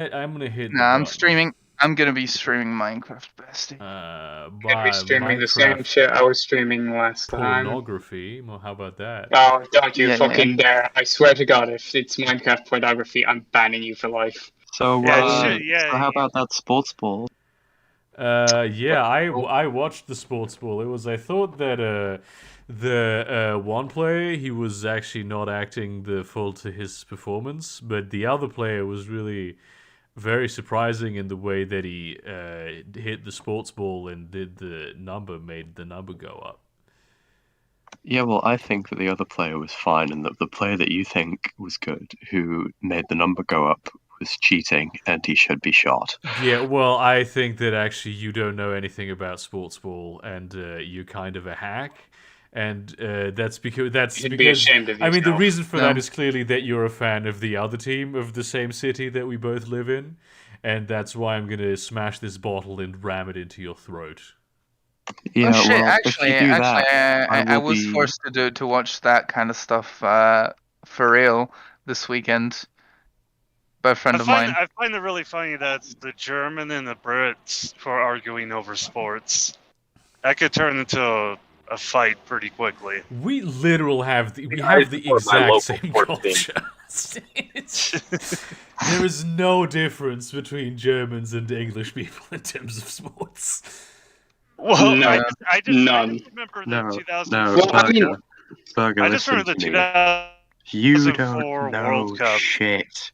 I'm gonna hit Nah, the I'm button. streaming. I'm gonna be streaming Minecraft, bestie. Could be By streaming the same Minecraft shit I was streaming last time. pornography. Well, how about that? Oh, don't you Yeah. fucking dare. I swear to God, if it's Minecraft pornography, I'm banning you for life. So, Yeah, yeah. so how about that sports ball? Yeah, I watched the sports ball. I thought that the one player, he was actually not acting the full to his performance, but the other player was really very surprising in the way that he hit the sports ball and made the number go up. Yeah, well, I think that the other player was fine, and that the player that you think was good, who made the number go up, was cheating, and he should be shot. Yeah, well, I think that actually you don't know anything about sports ball, and you're kind of a hack. And that's because You'd be ashamed of I mean, the yourself. reason for No. that is clearly that you're a fan of the other team of the same city that we both live in, and that's why I'm gonna smash this bottle and ram it into your throat. Yeah, Oh shit! well, Actually, if you do that, I will was be... forced to watch that kind of stuff for real this weekend by a friend of mine. I find it really funny that it's the German and the Brits who are arguing over sports. That could turn into a fight pretty quickly. We literally have the I exact support my same local sports team. culture. There is no difference between Germans and English people in terms of sports. Well, No, I just remember the No, 2004. no, Well, I mean- Burger, I just listen remember the to me. 2004 You don't know World Cup. shit.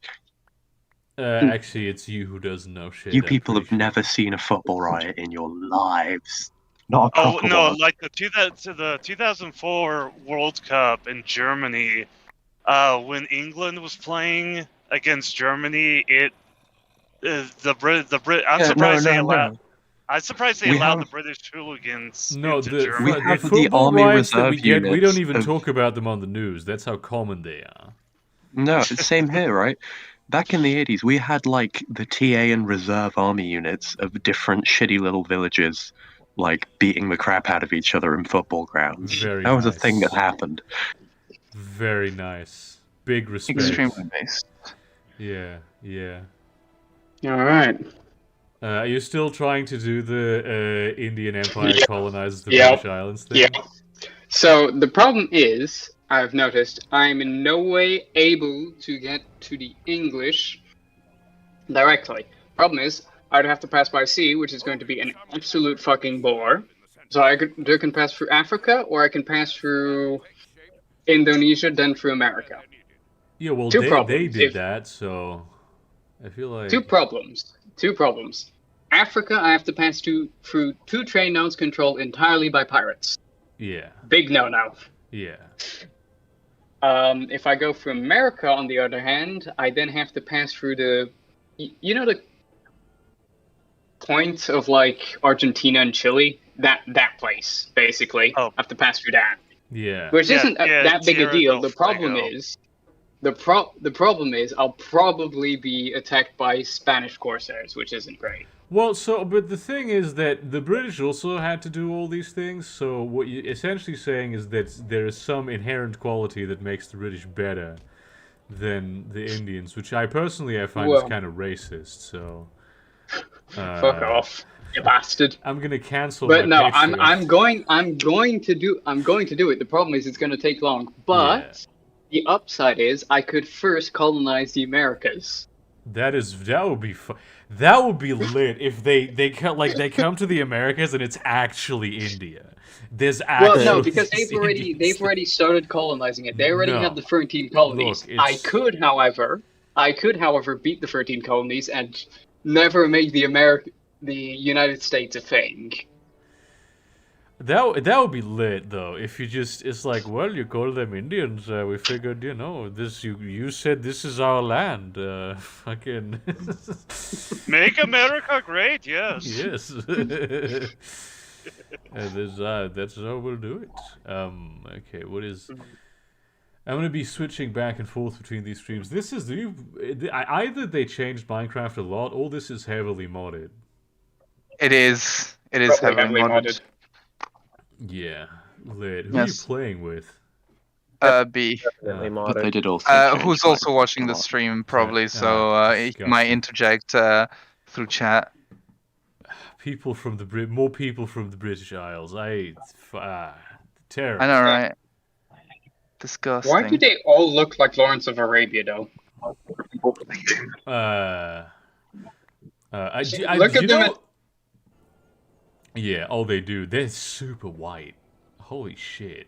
Actually, it's you who doesn't know shit. You I'm people pretty have never seen a football riot in your lives. Not a Oh proper no, one. like the 2004 World Cup in Germany. When England was playing against Germany, the Brit. I'm Yeah, surprised no, they no, allowed. no. I'm surprised they We allowed have- the British hooligans No, into the Germany. We have the football army riots that we reserve get, we units don't even of- talk about them on the news. That's how common they are. No, it's the same here, right? Back in the 80s, we had like the TA and reserve army units of different shitty little villages, like beating the crap out of each other in football grounds. Very That was a nice. thing that happened. Very nice. Big respect. Extremely based. Yeah, yeah. All right. Are you still trying to do the Indian Empire Yeah. colonizes the Yeah. British Islands thing? Yeah. So the problem is, I've noticed I'm in no way able to get to the English directly. Problem is, I'd have to pass by sea, which is going to be an absolute fucking bore. So I can pass through Africa, or I can pass through Indonesia, then through America. Yeah, well, Two they problems. did If- that, so I feel like Two problems. Africa, I have to pass through two train nodes controlled entirely by pirates. yeah, Big no-no. yeah. If I go through America, on the other hand, I then have to pass through the point of like Argentina and Chile. That place, basically. Oh. I have to pass through that. Yeah. Which Yeah, isn't yeah, that big a Tierra deal. del The problem Fuego. is, the problem is I'll probably be attacked by Spanish corsairs, which isn't great. Well, but the thing is that the British also had to do all these things, so what you're essentially saying is that there is some inherent quality that makes the British better than the Indians, which I personally find is Well- kind of racist, so... Fuck off, you bastard. I'm gonna cancel But my no, Patreon. I'm going to do it. The problem is it's going to take long. But the upside is I could first colonize the Americas. That would be that would be lit if they come to the Americas and it's actually India. There's actually Well, no, because they've Indians. already started colonizing it. They already No. have the 13 colonies. Look, I it's- could, however, beat the 13 colonies and never make the United States a thing. That would be lit though. If you it's like, well, you call them Indians. We figured, this. You said this is our land. Fucking Make America great, yes. yes. That's how we'll do it. Okay, what is? I'm gonna be switching back and forth between these streams. This is either they changed Minecraft a lot, or this is heavily modded. It is. It is Probably heavily heavily modded. modded. Yeah, lit. Who Yes. are you playing with? B. Definitely But they modded. did also change Who's my also watching a the lot. stream probably, so he disgusting. might interject through chat. People from the more people from the British Isles. Terrible. I know, right? Why do Disgusting. they all look like Lawrence of Arabia, though? Look at them. Yeah, oh, they do. They're super white. Holy shit.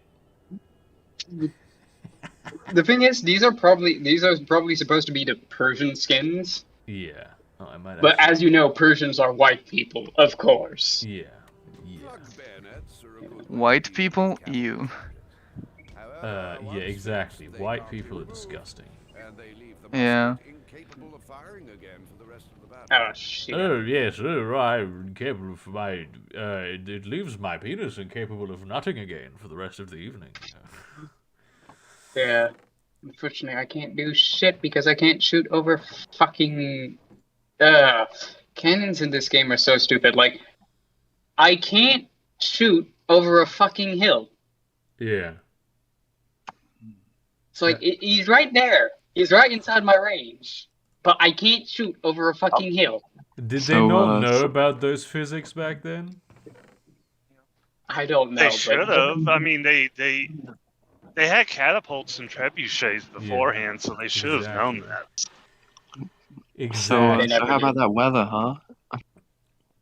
The thing is, these are probably supposed to be the Persian skins. Yeah. Oh, I might. But as you know, Persians are white people, of course. Yeah. White people? You. Yeah, exactly. White people are disgusting. Yeah. Oh shit. Oh yes, I'm incapable of my. It leaves my penis incapable of nutting again for the rest of the evening. Yeah. Unfortunately, I can't do shit because I can't shoot over fucking. Cannons in this game are so stupid. Like, I can't shoot over a fucking hill. Yeah. It's like he's right there. He's right inside my range, but I can't shoot over a fucking hill. Did they not know about those physics back then? I don't know. They should have. I mean, they had catapults and trebuchets beforehand, so they should have known that. Exactly. So how about that weather, huh?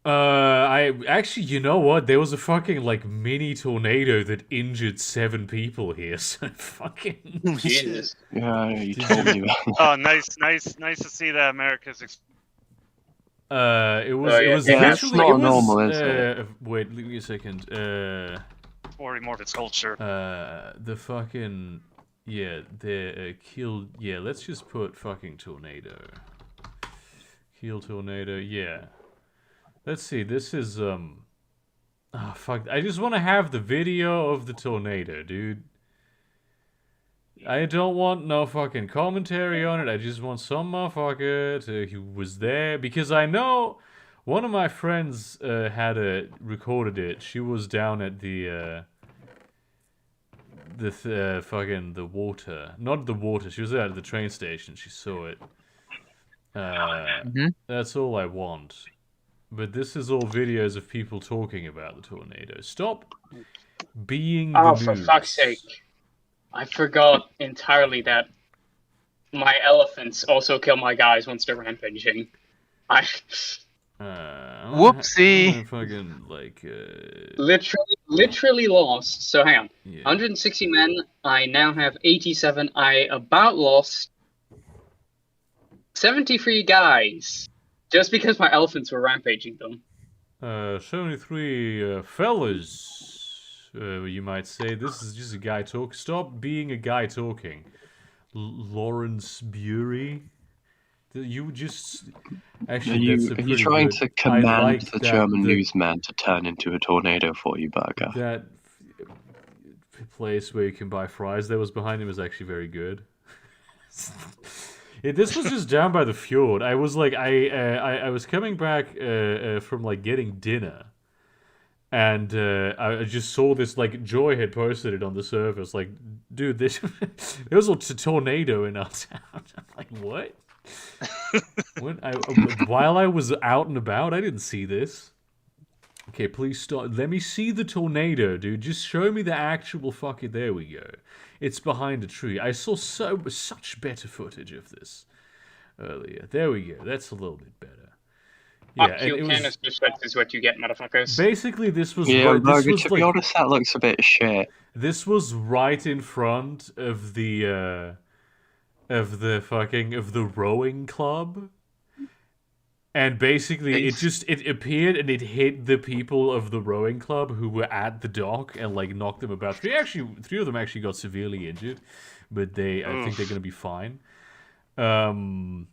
I actually, you know what? There was a fucking like mini tornado that injured 7 people here. So fucking Jesus. Yeah, you told me that. Oh, nice to see that America's. It was Yeah, that's literally not it was, normal, is it? Wait, give me a second. More of its culture. The fucking they killed. Yeah, let's just put fucking tornado. Kill tornado. Yeah. Let's see. This is fuck. I just want to have the video of the tornado, dude. I don't want no fucking commentary on it. I just want some motherfucker who was there, because I know one of my friends had recorded it. She was down at the fucking the water, not the water. She was out at the train station. She saw it. That's all I want. But this is all videos of people talking about the tornado. Stop being the news. For fuck's sake. I forgot entirely that my elephants also kill my guys once they're rampaging. Whoopsie. Fucking like literally lost. So hang on. Yeah. 160 men. I now have 87. I about lost 73 guys just because my elephants were rampaging them. 73 fellas. You might say this is just a guy talk. Stop being a guy talking. Lawrence Bury. You just actually. Are you trying to command the German newsman to turn into a tornado for you, Burger? That place where you can buy fries that was behind him is actually very good. This was just down by the fjord. I was like, I was coming back from like getting dinner, and I just saw this. Like Joy had posted it on the server. It's like, dude, there was a tornado in our town. I'm like, what? While I was out and about, I didn't see this. Okay, please stop. Let me see the tornado, dude. Just show me the actual fucking. There we go. It's behind a tree. I saw such better footage of this earlier. There we go. That's a little bit better. Fuck you, canister sweat is what you get, motherfuckers. Basically, this was to be honest, that looks a bit shit. This was right in front of the rowing club. And basically, it appeared and it hit the people of the rowing club who were at the dock and like knocked them about. Three of them actually got severely injured, but I think they're gonna be fine. And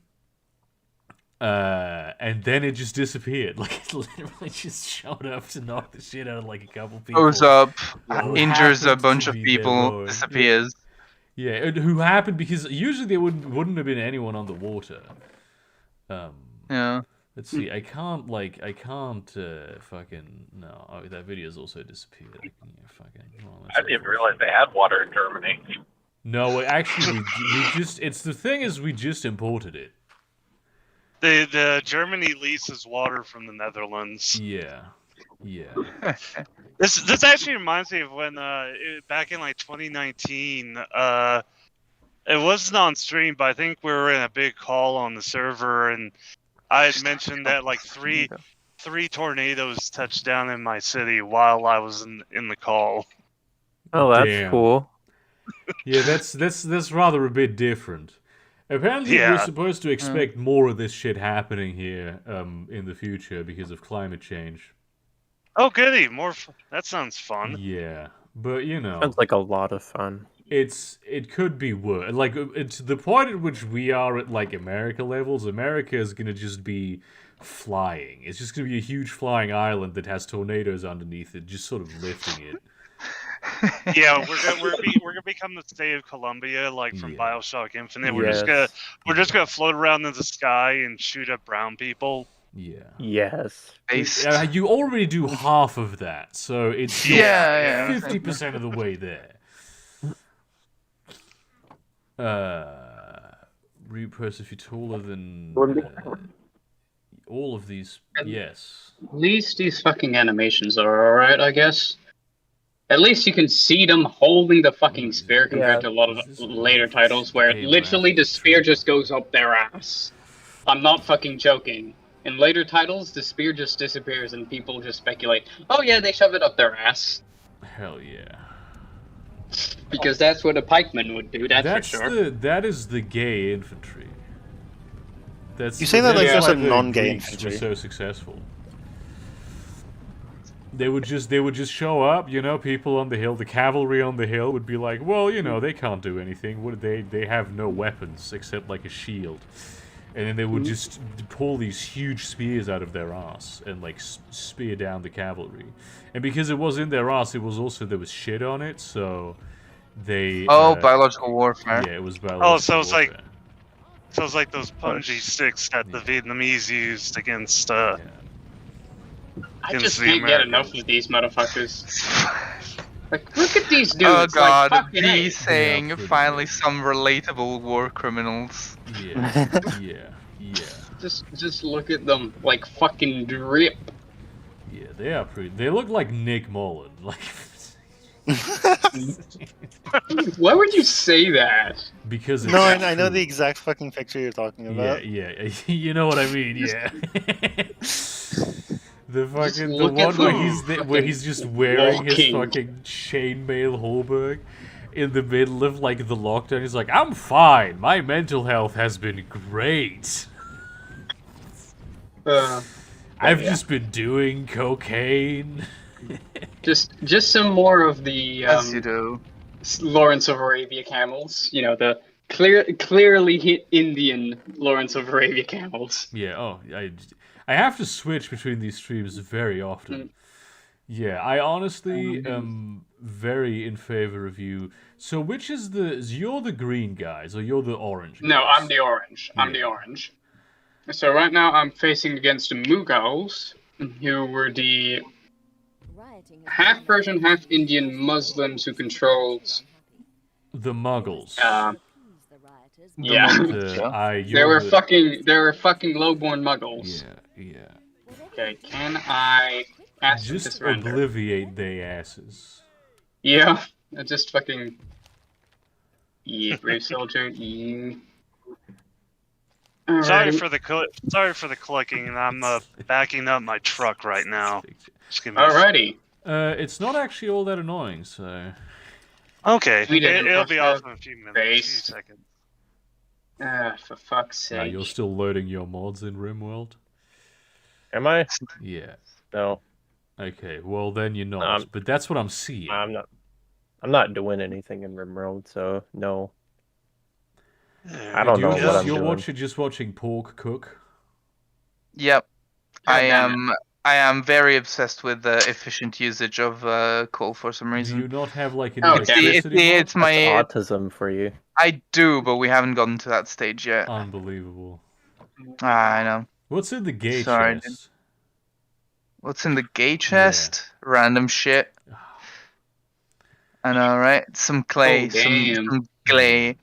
then it just disappeared. Like it literally just showed up to knock the shit out of like a couple people. Goes up, injures a bunch of people, disappears. Yeah, who happened because usually there wouldn't have been anyone on the water. Yeah. Let's see. I can't fucking no. Oh, that video's also disappeared. I didn't realize they had water in Germany. No, actually, we just. It's the thing is, we just imported it. The Germany leases water from the Netherlands. Yeah. This actually reminds me of when back in like 2019, it wasn't on stream, but I think we were in a big call on the server, and I had mentioned that like three tornadoes touched down in my city while I was in the call. Oh, that's Damn. cool. Yeah, that's rather a bit different. Apparently, we're supposed to expect more of this shit happening here in the future because of climate change. Oh, goody! That sounds fun. Yeah, but you know, Sounds like a lot of fun. it could be worse. Like, it's the point at which we are at like America levels. America is gonna just be flying. It's just gonna be a huge flying island that has tornadoes underneath it, just sort of lifting it. Yeah, we're gonna become the state of Columbia, like from BioShock Infinite. We're just gonna float around in the sky and shoot at brown people. Yeah. Yes. You already do half of that, so it's 50% of the way there. Reapers, if you're taller than all of these, yes. At least these fucking animations are alright, I guess. At least you can see them holding the fucking spear compared to a lot of later titles where literally the spear just goes up their ass. I'm not fucking joking. In later titles, the spear just disappears and people just speculate, oh yeah, they shove it up their ass. Hell yeah. Because that's what a pikeman would do, that's for sure. That is the gay infantry. You say that like there's a non-gay infantry. Were so successful. They would just show up, you know, people on the hill, the cavalry on the hill would be like, well, you know, they can't do anything. They have no weapons except like a shield. And then they would just pull these huge spears out of their ass and like spear down the cavalry. And because it was in their ass, there was shit on it, so they. Biological warfare. Yeah, it was biological warfare. So it's like those punji sticks that the Vietnamese used against. I just can't get enough of these motherfuckers. Like, look at these dudes. Oh god, like, B saying finally some relatable war criminals. Yeah. Just look at them, like fucking drip. Yeah, they are pretty. They look like Nick Mullen. Like. Why would you say that? Because no, I know the exact fucking picture you're talking about. Yeah. You know what I mean? Yeah. The one where he's just wearing his fucking chainmail halberd in the middle of like the lockdown. He's like, I'm fine. My mental health has been great. I've just been doing cocaine. just some more of the As you do. Lawrence of Arabia camels. You know, the clearly hit Indian Lawrence of Arabia camels. Yeah. I have to switch between these streams very often. Yeah, I honestly am very in favor of you. So which is you're the green guys or you're the orange guys? No, I'm the orange. I'm the orange. So right now I'm facing against the Mughals, who were the half Persian, half Indian Muslims who controlled the Muggles. They were fucking lowborn Muggles. Yeah. Okay, can I ask them to just surrender? Obliviate they asses. Yeah, just fucking. Yeah, brave soldier. Yeah. Sorry for the clicking, and I'm backing up my truck right now. Alrighty. It's not actually all that annoying, so. Okay, it'll be off in a few minutes. A few seconds. For fuck's sake. You're still loading your mods in RimWorld? Am I? Yeah. No. Okay, well then you're not. But that's what I'm seeing. I'm not doing anything in RimWorld, so no. I don't know what I'm doing. You're just watching Pork cook? Yep. I am very obsessed with the efficient usage of coal for some reason. Do you not have like an electricity it's my autism for you. I do, but we haven't gotten to that stage yet. Unbelievable. I know. What's in the gay chest? What's in the gay chest? Yeah. Random shit. I know, right? Some clay, some clay,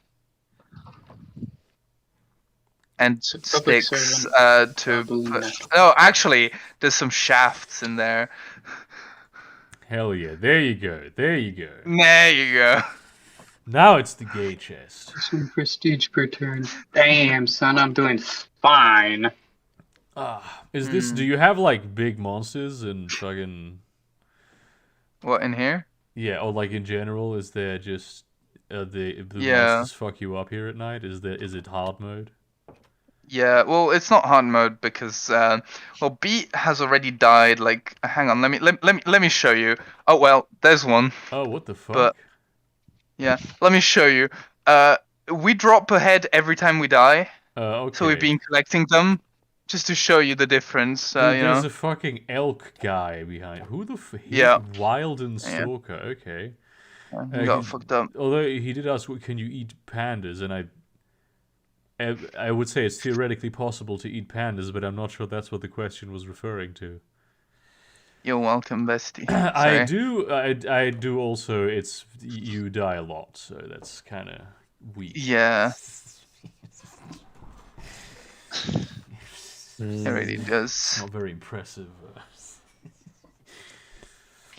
and So public sticks servant, to bamboo put... net. No, actually, there's some shafts in there. Hell yeah! There you go. There you go. There you go. Now it's the gay chest. Some prestige per turn. Damn, son, I'm doing fine. Is this? Do you have like big monsters and fucking? What, in here? Yeah, or like in general, is there just the Yeah. monsters fuck you up here at night? Is it hard mode? Yeah, well, it's not hard mode because well, Beat has already died. Like, hang on, let me show you. Oh well, there's one. Oh, what the fuck? But yeah, let me show you. We drop a head every time we die, Okay. so we've been collecting them just to show you the difference. Dude, You there's know. a fucking elk guy behind. Who the Yeah. Wild and Stalker. Okay. He got fucked up. Although he did ask, "Can you eat pandas?" And I would say it's theoretically possible to eat pandas, but I'm not sure that's what the question was referring to. You're welcome, bestie. I Sorry. I do also. It's you die a lot, so that's kind of weak. Yeah, It it really does. It's not very impressive.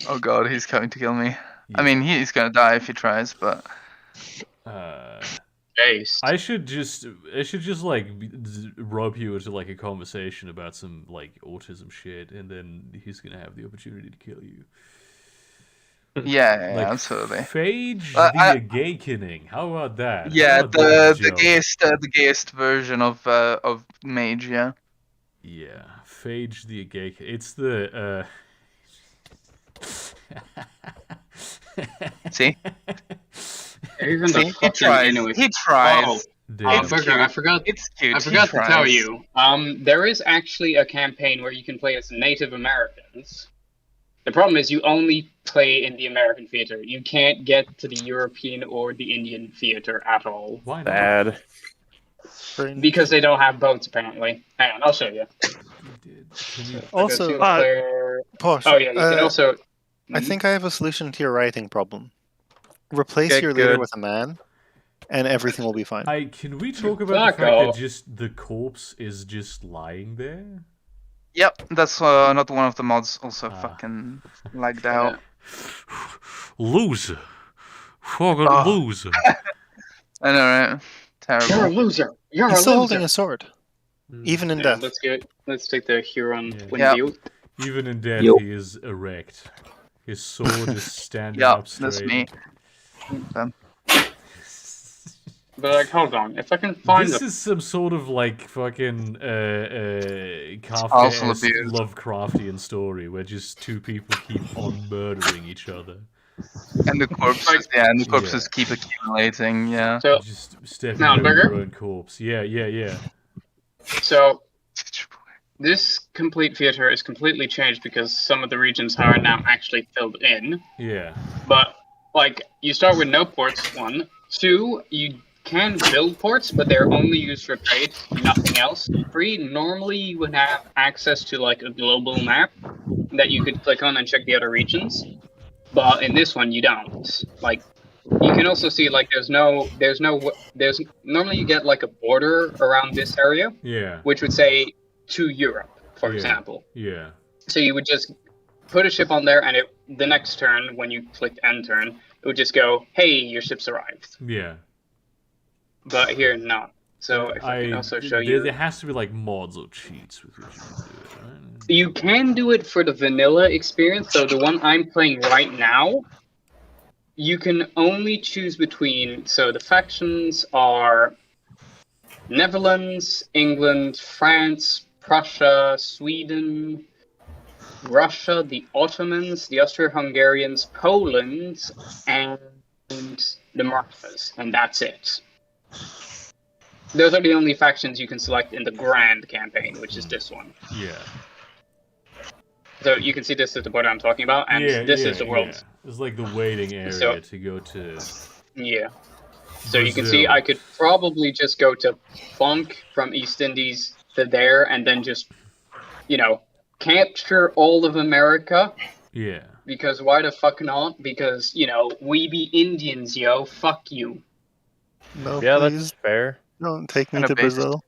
Oh god, he's coming to kill me. Yeah. I mean, he's gonna die if he tries, but I should just like rope you into like a conversation about some like autism shit, and then he's gonna have the opportunity to kill you. yeah, Like, absolutely. Fage I- the Agaykening. How about that? Yeah, How about that the joke? gayest version of Mage, yeah. Yeah, Fage the Agaykening. It's the See? Even See? the He fucking tries. Inuit. He tries. Oh, Damn. Burger, cute. I forgot. It's cute. I forgot he to tell tries. you. There is actually a campaign where you can play as Native Americans. The problem is you only play in the American theater. You can't get to the European or the Indian theater at all. Why not? Bad. Because they don't have boats, apparently. Hang on, I'll show you. Can you- Also, Single player- Posh, oh yeah, you can also. I think I have a solution to your writing problem. Replace Okay, your leader good. with a man, and everything will be fine. Can we talk about Fuck the fact off. that just the corpse is just lying there? Yep, that's not one of the mods also fucking lagged out. Loser. Fucking Oh. loser. I know, right? Terrible. You're a loser. You're He's a still loser. holding a sword, even in Yeah, death. let's take the Huron Yeah. win Yeah. view. Even in death, Yo. he is erect. His sword is standing Yeah, up straight. that's me. But like, hold on, if I can find This the is some sort of like fucking Also Kafka-esque abused. Lovecraftian story where just two people keep on murdering each other. And the corpses, and the corpses keep accumulating, yeah. so Just stepping Now, over Burger? your own corpse. Yeah. so this complete theater is completely changed because some of the regions are now actually filled in. Yeah. But like, you start with no ports. 1, 2, you can build ports, but they're only used for trade, nothing else. 3, normally you would have access to like a global map that you could click on and check the other regions. But in this one, you don't. Like, you can also see like there's normally you get like a border around this area, Yeah. which would say to Europe, for Yeah. example. Yeah. So you would just put a ship on there, and the next turn, when you click end turn, it would just go, "Hey, your ship's arrived." Yeah. But here, not. So if I can also show you, There has to be like mods or cheats with which you can do it, right? you can do it for the vanilla experience. So the one I'm playing right now, you can only choose between. So the factions are Netherlands, England, France, Prussia, Sweden, Russia, the Ottomans, the Austro-Hungarians, Poland, and the Marathas, and that's it. Those are the only factions you can select in the Grand campaign, which is this one. Yeah. So you can see this is the border I'm talking about, and this is the world. Yeah. It's like the waiting area So- to go to. Yeah. So you can Brazil. see I could probably just go to Funk from East Indies to there, and then just, capture all of America. Yeah. Because why the fuck not? Because, we be Indians, yo. Fuck you. No, Yeah, please that's fair. don't take me Kinda to basic. Brazil.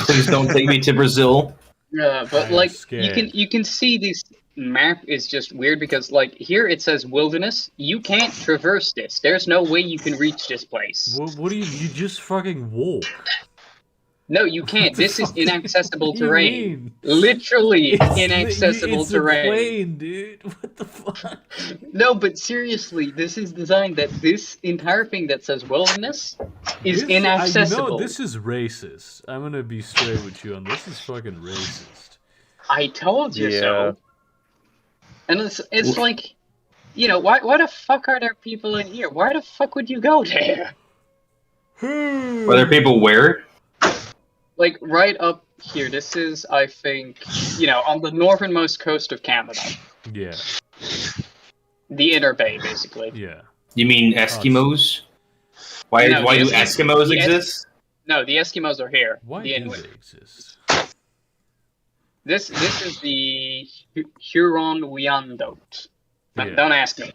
Please don't take me to Brazil. Yeah, but I'm like scared. you can see this map is just weird because like here it says wilderness. You can't traverse this. There's no way you can reach this place. What do you just fucking walk? No, you What can't. the This is fuck? inaccessible What do you terrain. mean? Literally inaccessible It's a terrain. plane, dude. What the fuck? No, but seriously, this is designed that this entire thing that says wilderness is inaccessible. This is racist. I'm gonna be straight with you on this. Is fucking racist. I told you Yeah. so. And it's like, you know, why the fuck are there people in here? Why the fuck would you go there? Are there people where? Like right up here. This is, I think, you know, on the northernmost coast of Canada. Yeah, The inner bay, basically. yeah. You mean Eskimos? Why No, do the Eskimos the exist? No, the Eskimos are here. Why the do Inuit. they exist? This is the Huron-Wyandot. Yeah. Don't ask me.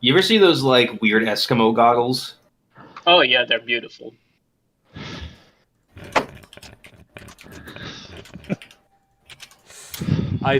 You ever see those like weird Eskimo goggles? Oh yeah, they're beautiful. I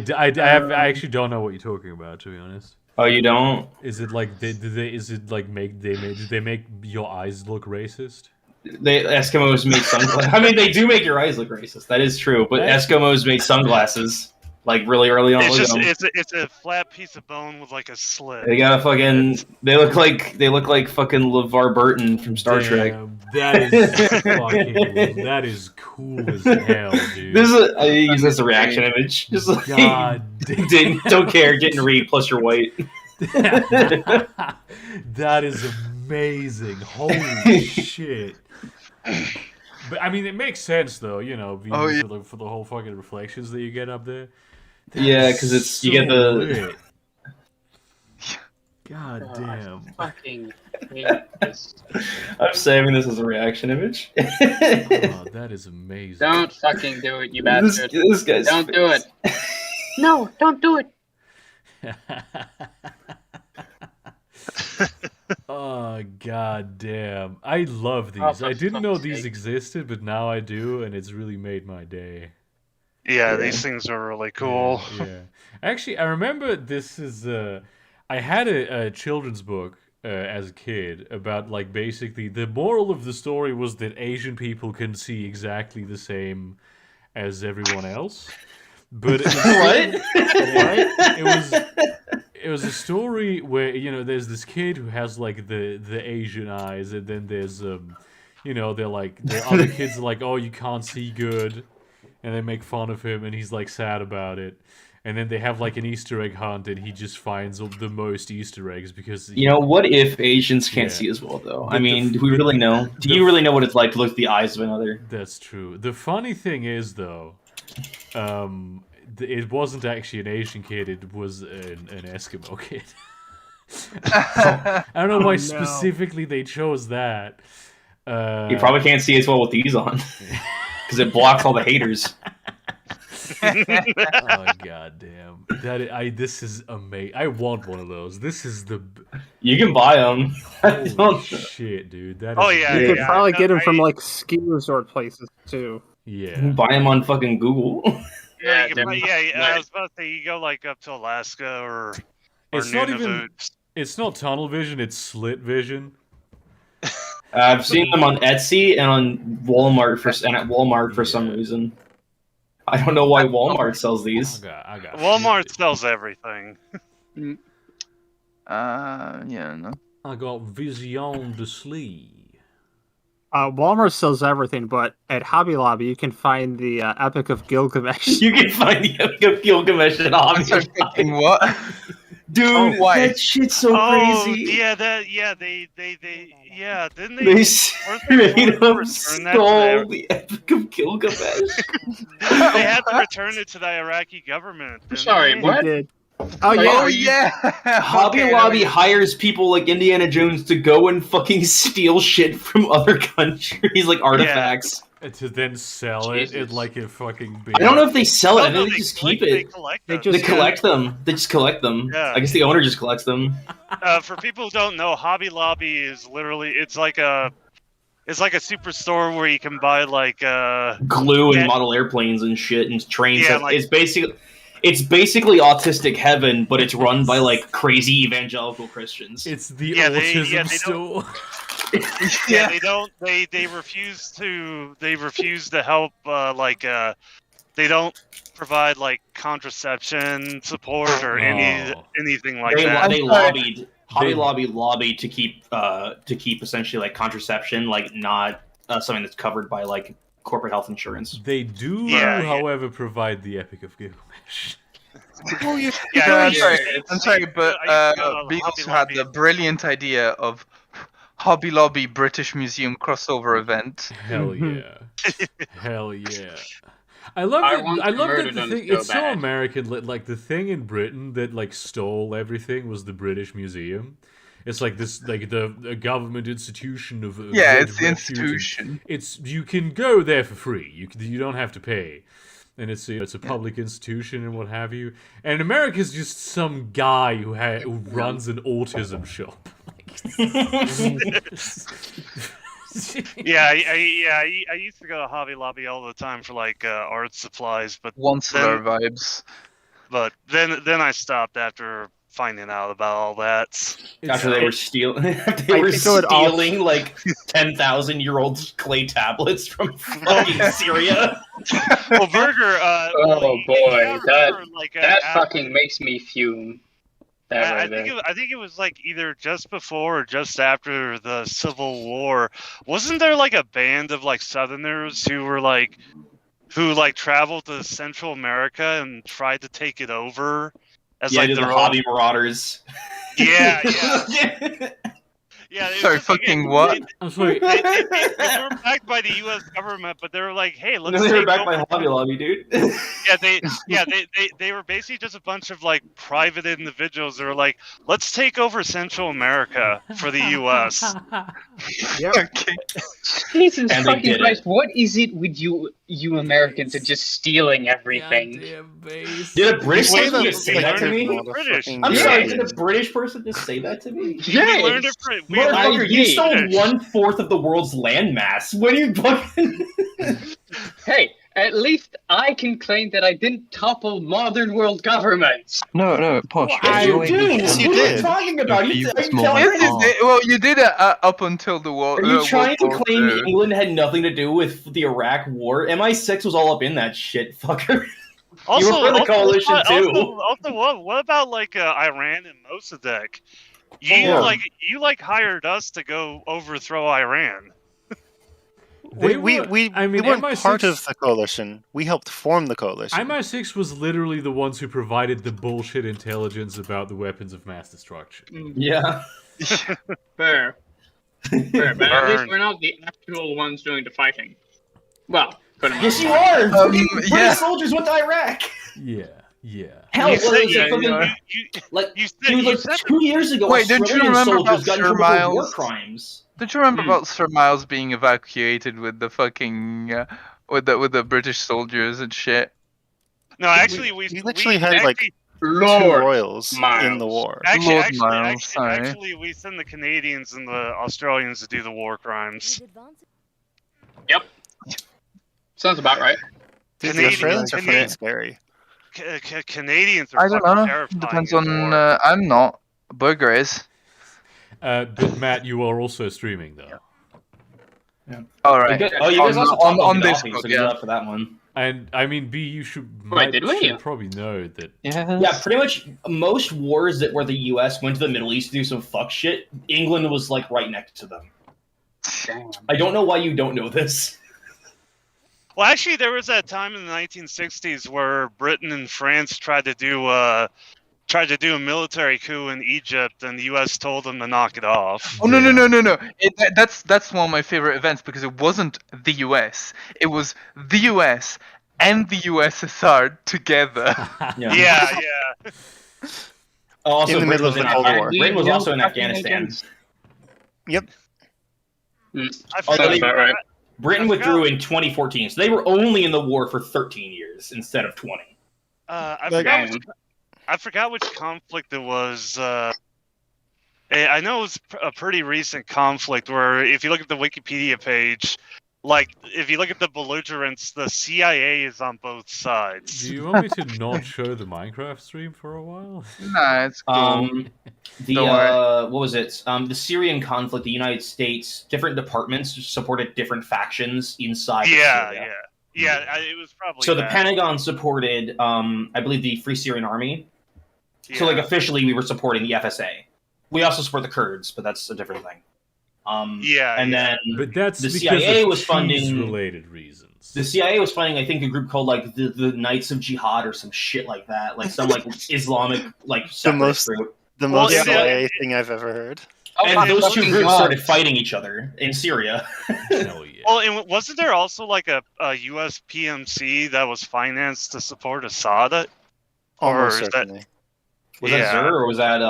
actually don't know what you're talking about, to be honest. Oh, you don't? Is it like did they make your eyes look racist? Eskimos make sunglasses. I mean, they do make your eyes look racist. That is true. But Eskimos make sunglasses like really early on. It's Look just at them. it's a flat piece of bone with like a slit. They got a fucking. They look like fucking LeVar Burton from Star Trek. Damn, that is fucking. That is cool as hell, dude. This is I use this as a reaction image. Just like God damn. don't care, getting read plus you're white. That is amazing. Holy shit. But I mean, it makes sense though, you know, for the whole fucking reflections that you get up there. That Yeah, is because it's you so get the. lit. God damn. I fucking hate this. I'm saving this as a reaction image. Oh, that is amazing. Don't fucking do it, you bastard. This guy's Don't face. do it. No, don't do it. Oh god damn. I love these. Oh, for I didn't know fuck's these sake. existed, but now I do, and it's really made my day. Yeah, these things are really cool. Yeah. Actually, I remember this is I had a children's book as a kid about like basically the moral of the story was that Asian people can see exactly the same as everyone else. But What? it was a story where, you know, there's this kid who has like the Asian eyes, and then there's you know, the other kids are like, oh, you can't see good, and they make fun of him, and he's like sad about it. And then they have like an Easter egg hunt, and he just finds the most Easter eggs because You know, what if Asians can't Yeah. see as well, though? The- I mean, the- do we really know? Do the- you really know what it's like to look at the eyes of another? That's true. The funny thing is, though, it wasn't actually an Asian kid; it was an Eskimo kid. I don't know why specifically they chose that. You probably can't see as well with these on, because it blocks all the haters. Oh god damn! This is amazing. I want one of those. This is the You can buy them. holy shit, dude. That is Oh, yeah, You yeah, could yeah. probably No, get them I- from like ski resort places too. yeah. Buy them on fucking Google. Yeah, Yeah, I was about to say you go like up to Alaska or It's not even. Nunavut. It's not tunnel vision. It's slit vision. I've seen them on Etsy and on Walmart at Walmart for some Yeah. reason. I don't know why Walmart sells these. I got Walmart sells everything. Yeah, no. I got Vision de Slee. Walmart sells everything, but at Hobby Lobby you can find the Epic of Gilgamesh. You can find the Epic of Gilgamesh at Hobby I'm Lobby. thinking what? Dude, why? that shit's so crazy. Yeah, they didn't they? They weren't they straight forced to up return that to stole the Epic of Gilgamesh. They had to return it to the Iraqi government. didn't Sorry, they? what? They did. Oh yeah, Oh yeah. Hobby Okay, Lobby no, hires people like Indiana Jones to go and fucking steal shit from other countries, like artifacts. to then sell it in Jesus. like a fucking. I don't know if they sell it. I No, think they just keep They it. collect They them. They collect them. They just collect them. Yeah. I guess the owner just collects them. For people who don't know, Hobby Lobby is literally it's like a superstore where you can buy like Glue and Yeah. model airplanes and shit and trains. Yeah, like- it's basically autistic heaven, but it's run by like crazy evangelical Christians. It's the Yeah, autism they store. yeah, they refuse to help they don't provide like contraception support or anything like that. They lobbied. Hobby Lobby lobbied to keep essentially like contraception like not something that's covered by like corporate health insurance. They do, Yeah, however, provide the Epic of Gilgamesh. I'm sorry, but Bee also had the brilliant idea of Hobby Lobby British Museum crossover event. Hell yeah. Hell yeah. I love I that. want I love that murder the them thing. so It's so bad. American. Like the thing in Britain that like stole everything was the British Museum. It's like this, like a government institution of. Yeah, great it's the repute. institution. It's you can go there for free. You don't have to pay, and it's a public institution and what have you. And America's just some guy who runs an autism shop. I used to go to Hobby Lobby all the time for like art supplies, but Onceler vibes. But then I stopped after finding out about all that. After they were stealing, like 10,000-year-old clay tablets from fucking Syria. Well, Burger. Oh boy, that after- fucking makes me fume. I think it was like either just before or just after the Civil War. Wasn't there like a band of like Southerners who traveled to Central America and tried to take it over as Yeah, like the their hobby marauders. Yeah. Yeah, Sorry, fucking what? I'm sorry. They were backed by the U.S. government, but they were like, "Hey, let's." They were take backed over- by Hobby Lobby, dude. They were basically just a bunch of like private individuals that were like, "Let's take over Central America for the U.S." Okay. Jesus And they fucking did it. Christ, what is it with you Americans and just stealing everything? Did a British Say person that- just say that to me? British. I'm Yeah. sorry, did a British person just say that to me? We learned it. Motherfucker, you did. stole 1/4 of the world's landmass. What are you fucking? Hey, at least I can claim that I didn't topple modern world governments. No, Posh. Yes, you do. Yes, you What are you did. talking about? You You, are you small telling Yes, me- you did. Well, you did it up until the war. Are you trying to World War claim II. England had nothing to do with the Iraq War? MI6 was all up in that shit, fucker. Also, You were for the coalition, too. Also, what about like Iran and Mossadegh? Yeah. You hired us to go overthrow Iran. They We were- I mean, we weren't MI6 part of the coalition. We helped form the coalition. MI6 was literally the ones who provided the bullshit intelligence about the weapons of mass destruction. Yeah. Fair. Fair, but at least Burn. we're not the actual ones doing the fighting. Well, for the Yes, most you part. are. British yeah. soldiers went to Iraq. Yeah. Hell, You what said- was it yeah, fucking- you- like, you said- dude, you like said- 2 years ago, Wait, don't you Australian remember soldiers about got in Sir trouble for war Miles? crimes. Don't you remember about Sir Miles being evacuated with the fucking with the British soldiers and shit? No, actually, we literally had, like, actually, 2 Lord royals Miles. in the war. actually, we send the Canadians and the Australians to do the war crimes. Yep. Sounds about right. Dude, the Canadian- Australians are fucking Canadian- scary. Canadians are I don't fucking know. terrifying. Depends in the on. war. I'm not. Burger is. But Matt, you are also streaming though. All right. Oh, you guys also on talked about Discord, Discord, so yeah. good luck for that one. And I mean, B, you should, did we? should probably know that. Yeah, pretty much most wars that where the U.S. went to the Middle East to do some fuck shit, England was like right next to them. Damn. I don't know why you don't know this. Well, actually, there was that time in the 1960s where Britain and France tried to do a military coup in Egypt, and the U.S. told them to knock it off. Oh no! That's one of my favorite events because it wasn't the U.S. It was the U.S. and the USSR together. Yeah. Also, In the middle of Britain the was Cold War. Britain was also in Fucking Afghanistan. agents. Yep. I Oh, forgot they- about right. Britain withdrew in 2014, so they were only in the war for 13 years instead of 20. I forgot which conflict it was. I know it was a pretty recent conflict where, if you look at the Wikipedia page, like, if you look at the belligerents, the CIA is on both sides. Do you want me to not show the Minecraft stream for a while? Nah, it's cool. What was it? The Syrian conflict, the United States, different departments supported different factions inside Syria. Yeah, it was probably So the Pentagon supported, I believe, the Free Syrian Army. Yeah. So, like, officially, we were supporting the FSA. We also support the Kurds, but that's a different thing. Then but that's the CIA was funding related reasons. The CIA was funding, I think, a group called like the Knights of Jihad or some shit like that, like some like Islamic like separatist group. The most CIA thing I've ever heard. And those two groups started fighting each other in Syria. Hell yeah. Well, and wasn't there also like a U.S. PMC that was financed to support Assad? Almost certainly. Was that Zur or was that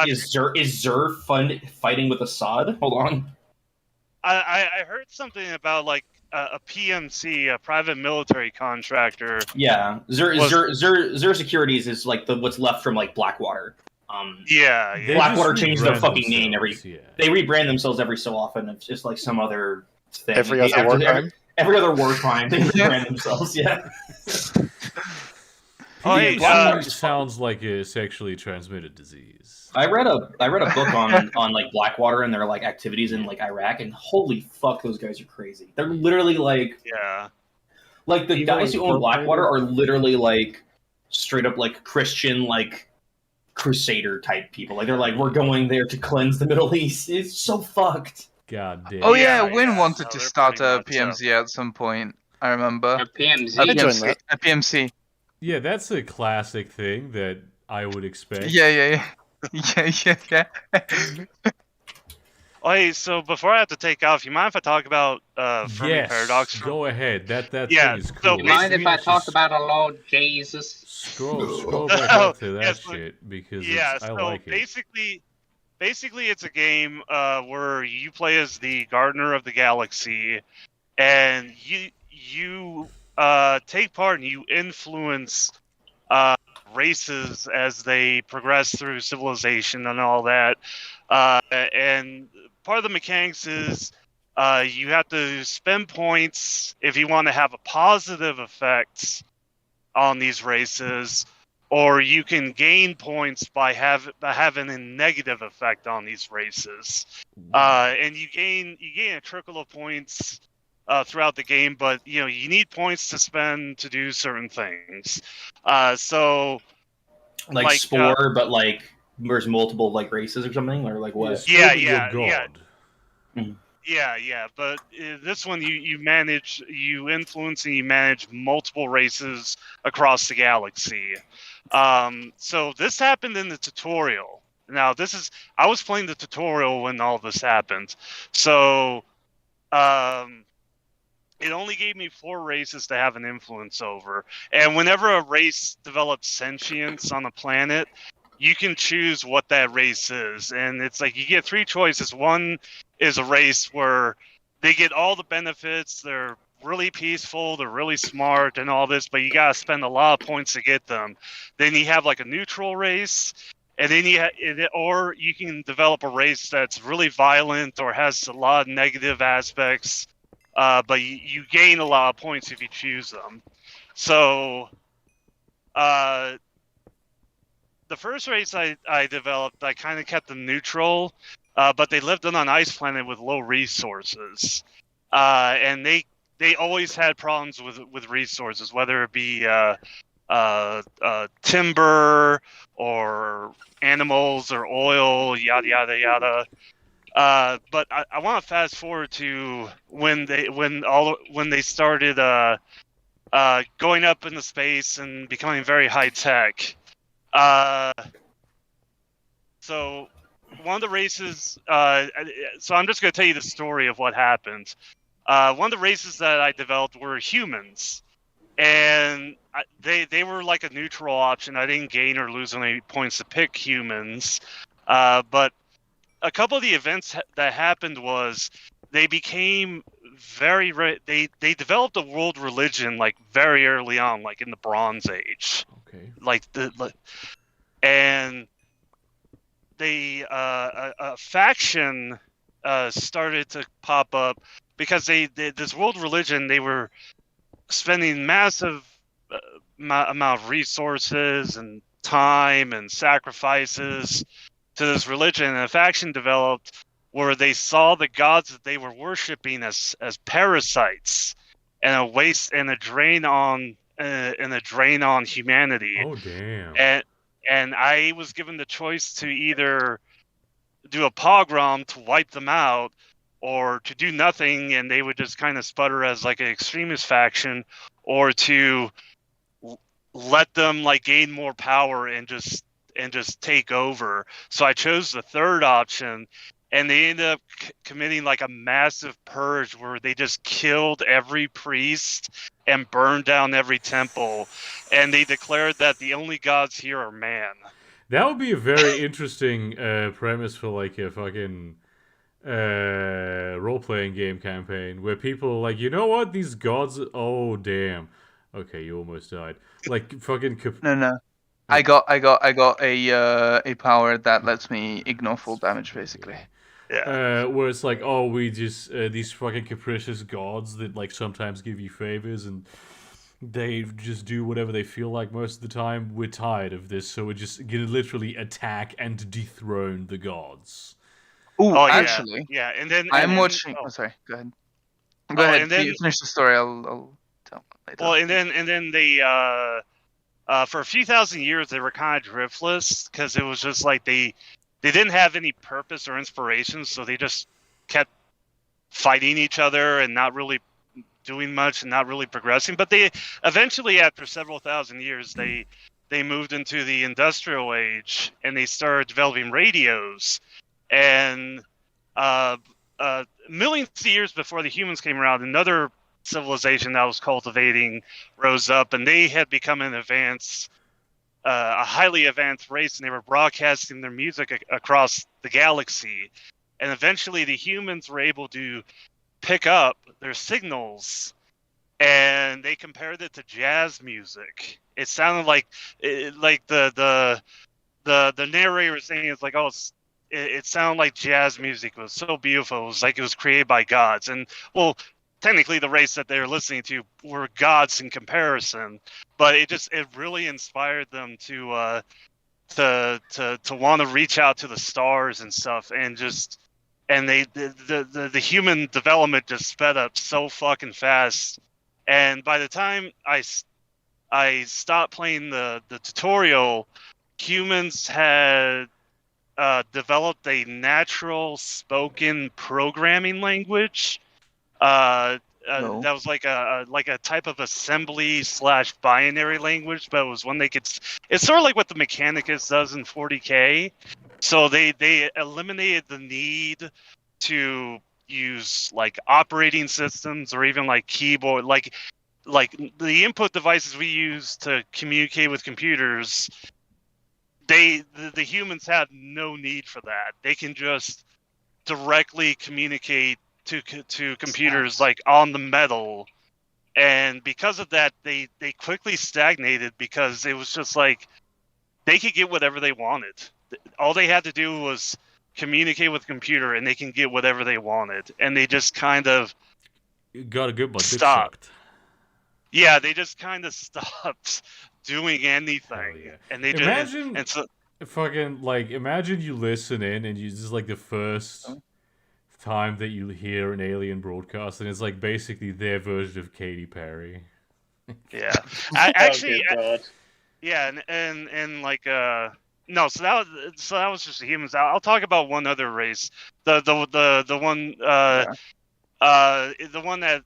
Is Zur fighting with Assad? Hold on. I heard something about like a PMC, a private military contractor. Yeah, Zur Securities is like what's left from like Blackwater. Blackwater changed their fucking name They rebrand themselves every so often. It's just like some other thing. Every other war crime. Every other war crime, they rebrand themselves. Yeah. Sounds like a sexually transmitted disease. I read a book on like Blackwater and their like activities in like Iraq, and holy fuck, those guys are crazy. They're literally like like the guys who own Blackwater are literally like straight up like Christian like crusader type people. Like they're like, we're going there to cleanse the Middle East. It's so fucked. God damn. Oh yeah, Win wanted to start a PMC at some point. I remember. A PMC. A PMC. Yeah, that's a classic thing that I would expect. Yeah. Hey, so before I have to take off, you mind if I talk about Fermi Paradox? Go ahead. That thing is cool. So you mind if I talk about our Lord Jesus? Scroll back up to that shit because I like it. Basically, it's a game where you play as the Gardener of the Galaxy, and you take part and you influence races as they progress through civilization and all that. And part of the mechanics is you have to spend points if you want to have a positive effect on these races, or you can gain points by having a negative effect on these races. And you gain a trickle of points throughout the game, but you need points to spend to do certain things. So like Spore, but like there's multiple like races or something, or like what? Yeah. But this one you influence and you manage multiple races across the galaxy. So this happened in the tutorial. Now I was playing the tutorial when all this happened. So it only gave me 4 races to have an influence over. And whenever a race develops sentience on a planet, you can choose what that race is. And it's like you get 3 choices. One is a race where they get all the benefits. They're really peaceful. They're really smart and all this, but you got to spend a lot of points to get them. Then you have like a neutral race. And then or you can develop a race that's really violent or has a lot of negative aspects. But you gain a lot of points if you choose them. So, the first race I developed, I kind of kept them neutral, but they lived on an ice planet with low resources. And they always had problems with resources, whether it be timber or animals or oil, yada yada yada. But I want to fast forward to when they started going up into space and becoming very high tech. So one of the races. So I'm just going to tell you the story of what happened. One of the races that I developed were humans, and they were like a neutral option. I didn't gain or lose any points to pick humans, but a couple of the events that happened was they became they developed a world religion like very early on, like in the Bronze Age. Okay. Like and they a faction started to pop up because this world religion, they were spending massive amount of resources and time and sacrifices to this religion, and a faction developed where they saw the gods that they were worshiping as parasites and a waste and a drain on humanity. Oh damn. And I was given the choice to either do a pogrom to wipe them out or to do nothing and they would just kind of sputter as like an extremist faction, or to let them like gain more power and just take over. So I chose the third option, and they ended up committing like a massive purge where they just killed every priest and burned down every temple, and they declared that the only gods here are man. That would be a very interesting premise for like a fucking role-playing game campaign where people are like, you know what, these gods, oh damn, okay, you almost died, like fucking No, I got a power that lets me ignore full damage, basically. Yeah. Where it's like, oh, we just these fucking capricious gods that like sometimes give you favors and they just do whatever they feel like most of the time. We're tired of this, so we're just gonna literally attack and dethrone the gods. Ooh, Oh, actually, yeah, and then I'm watching. Oh, sorry. Go ahead. Go ahead. And then, you finish the story. I'll tell later. Well, and then they for a few thousand years they were kind of driftless because it was just like they didn't have any purpose or inspiration, so they just kept fighting each other and not really doing much and not really progressing. But they eventually, after several thousand years, they moved into the industrial age and they started developing radios. And millions of years before the humans came around, another civilization that was cultivating rose up, and they had become a highly advanced race, and they were broadcasting their music across the galaxy. And eventually the humans were able to pick up their signals, and they compared it to jazz music. It sounded like the narrator was saying, it's like, oh, it sounded like jazz music. It was so beautiful. It was like it was created by gods. And well, technically the race that they were listening to were gods in comparison, but it really inspired them to want to reach out to the stars and stuff, and the human development just sped up so fucking fast. And by the time I stopped playing the tutorial, humans had developed a natural spoken programming language. That was like a type of assembly / binary language, but it was one they could. It's sort of like what the Mechanicus does in 40K. So they eliminated the need to use like operating systems or even like keyboard, like the input devices we use to communicate with computers. The humans had no need for that. They can just directly communicate to computers like on the metal, and because of that they quickly stagnated, because it was just like they could get whatever they wanted. All they had to do was communicate with the computer and they can get whatever they wanted, and they just kind of got a good one. Stopped. Yeah, they just kind of stopped doing anything. Yeah. And they imagine just fucking like imagine you listen in and you just like the first time that you hear an alien broadcast, and it's like basically their version of Katy Perry. Yeah, actually, yeah, and like no, so that was just the humans. I'll talk about one other race, the one the one that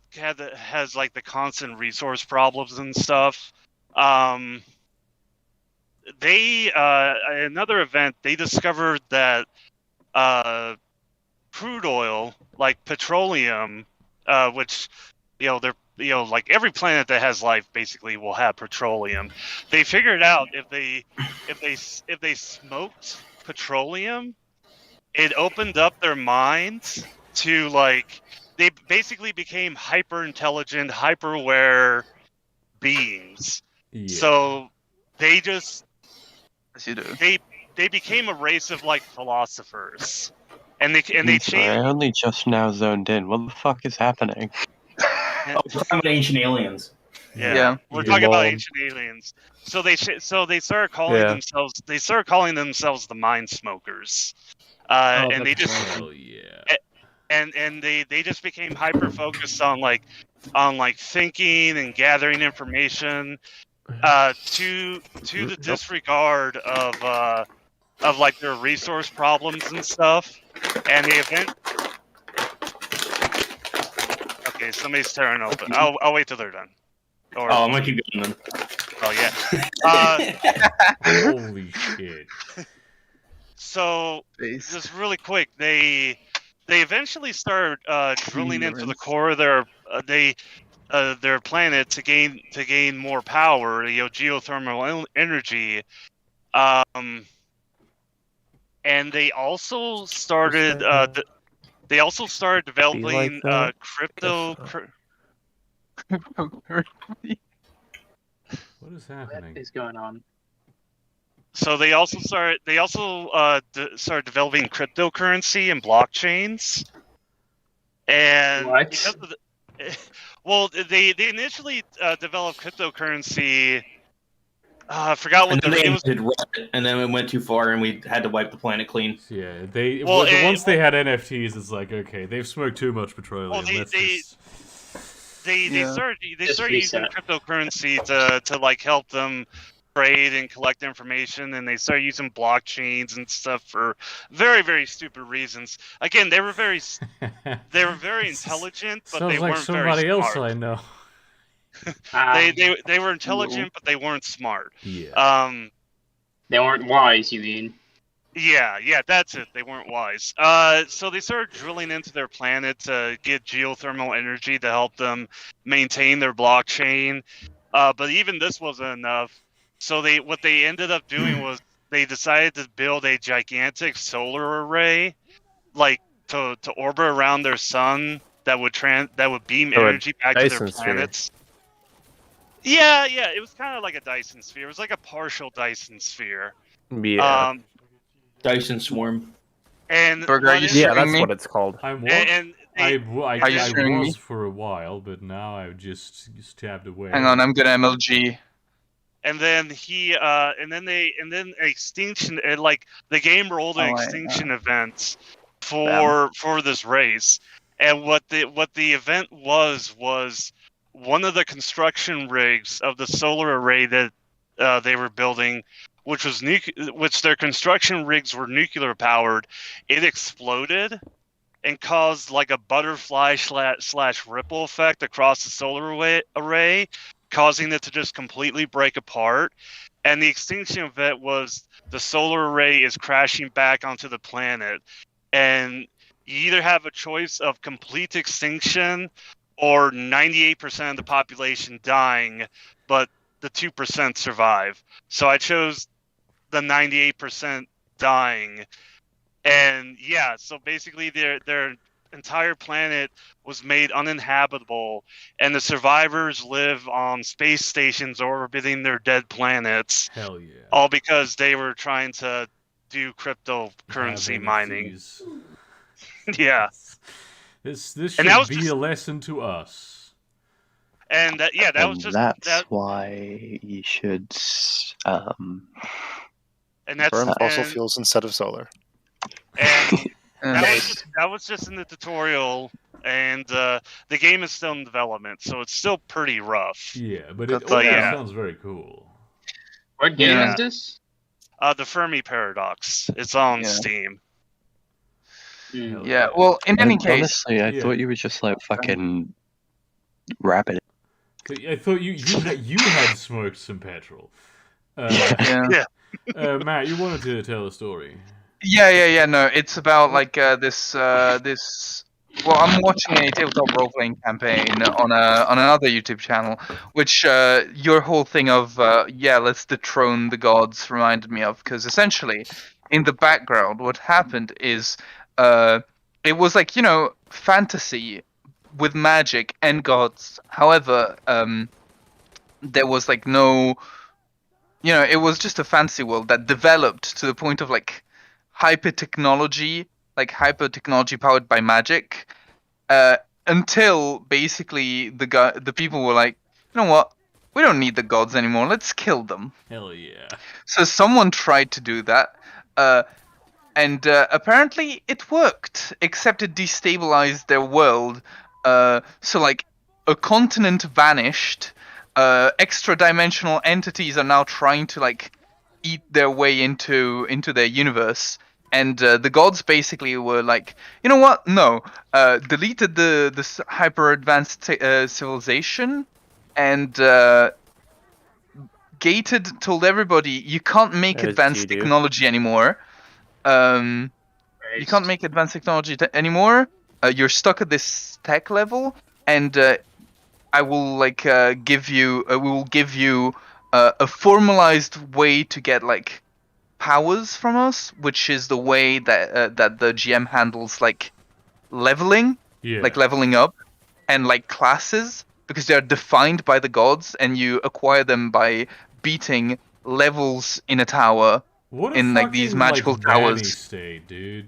has like the constant resource problems and stuff. They another event, they discovered that crude oil, like petroleum, which they're like every planet that has life basically will have petroleum. They figured out if they smoked petroleum, it opened up their minds to like they basically became hyper intelligent, hyper aware beings. Yeah. So they just As you do. they became a race of like philosophers, and they Sorry, changed. I only just now zoned in. What the fuck is happening? Oh, we're talking about ancient aliens. Yeah, we're talking about ancient aliens. So they started calling themselves. They started calling themselves the Mind Smokers, and they just and they just became hyper focused on like thinking and gathering information, to the disregard of like their resource problems and stuff. And the event. Okay, somebody's tearing open. I'll wait till they're done. Or, I'm gonna keep going then. Oh yeah. Holy shit. So just really quick, they eventually started drilling into the core of their planet to gain more power, geothermal energy. And they also started developing crypto. What is happening? What is going on? So they also started developing cryptocurrency and blockchains. And what? Well, they initially developed cryptocurrency. I forgot what and then it went too far, and we had to wipe the planet clean. Yeah, once they had NFTs, it's like, okay, they've smoked too much petroleum. They started using cryptocurrency to like help them trade and collect information, and they started using blockchains and stuff for very, very stupid reasons. Again, they were very intelligent, but they weren't somebody very else smart. I know. They were intelligent, but they weren't smart. Yeah. They weren't wise, you mean? Yeah, that's it. They weren't wise. So they started drilling into their planet to get geothermal energy to help them maintain their blockchain. But even this wasn't enough. So what they ended up doing was they decided to build a gigantic solar array, like to orbit around their sun that would beam energy back to their planets. Yeah, it was kind of like a Dyson sphere. It was like a partial Dyson sphere. Yeah. Dyson swarm. And that's what it's called. I was for a while, but now I've just tabbed away. Hang on, I'm gonna MLG. And then extinction, like the game rolled an extinction event for this race. And what the event was one of the construction rigs of the solar array that they were building, which their construction rigs were nuclear powered. It exploded and caused like a butterfly / ripple effect across the solar array, causing it to just completely break apart. And the extinction event was the solar array is crashing back onto the planet. And you either have a choice of complete extinction or 98% of the population dying, but the 2% survive. So I chose the 98% dying. And yeah, so basically their entire planet was made uninhabitable, and the survivors live on space stations orbiting their dead planets. Hell yeah. All because they were trying to do cryptocurrency mining. Yeah. This should be a lesson to us. And that's why you should burn fossil fuels instead of solar. And that was just in the tutorial, and the game is still in development, so it's still pretty rough. Yeah, but it sounds very cool. What game is this? The Fermi Paradox. It's on Steam. Yeah, well, in any case... Honestly, I thought you were just like fucking rapping. I thought you had smoked some petrol. Matt, you wanted to tell a story. Yeah. No, it's about like this. Well, I'm watching a tabletop role-playing campaign on another YouTube channel, which your whole thing of let's dethrone the gods reminded me of, because essentially in the background, what happened is, it was like, fantasy with magic and gods. However, there was like no, it was just a fantasy world that developed to the point of like hyper technology powered by magic, until basically the people were like, you know what? We don't need the gods anymore. Let's kill them. Hell yeah. So someone tried to do that, and apparently it worked. Except it destabilized their world. So like a continent vanished. Extra-dimensional entities are now trying to like eat their way into their universe. And the gods basically were like, you know what? No, deleted this hyper advanced civilization. And Gated told everybody, you can't make advanced technology anymore. You can't make advanced technology anymore. You're stuck at this tech level, and I will like give you. We will give you a formalized way to get like powers from us, which is the way that that the GM handles like leveling, like leveling up, and like classes. Because they are defined by the gods, and you acquire them by beating levels in a tower. What in like these magical towers. State, dude.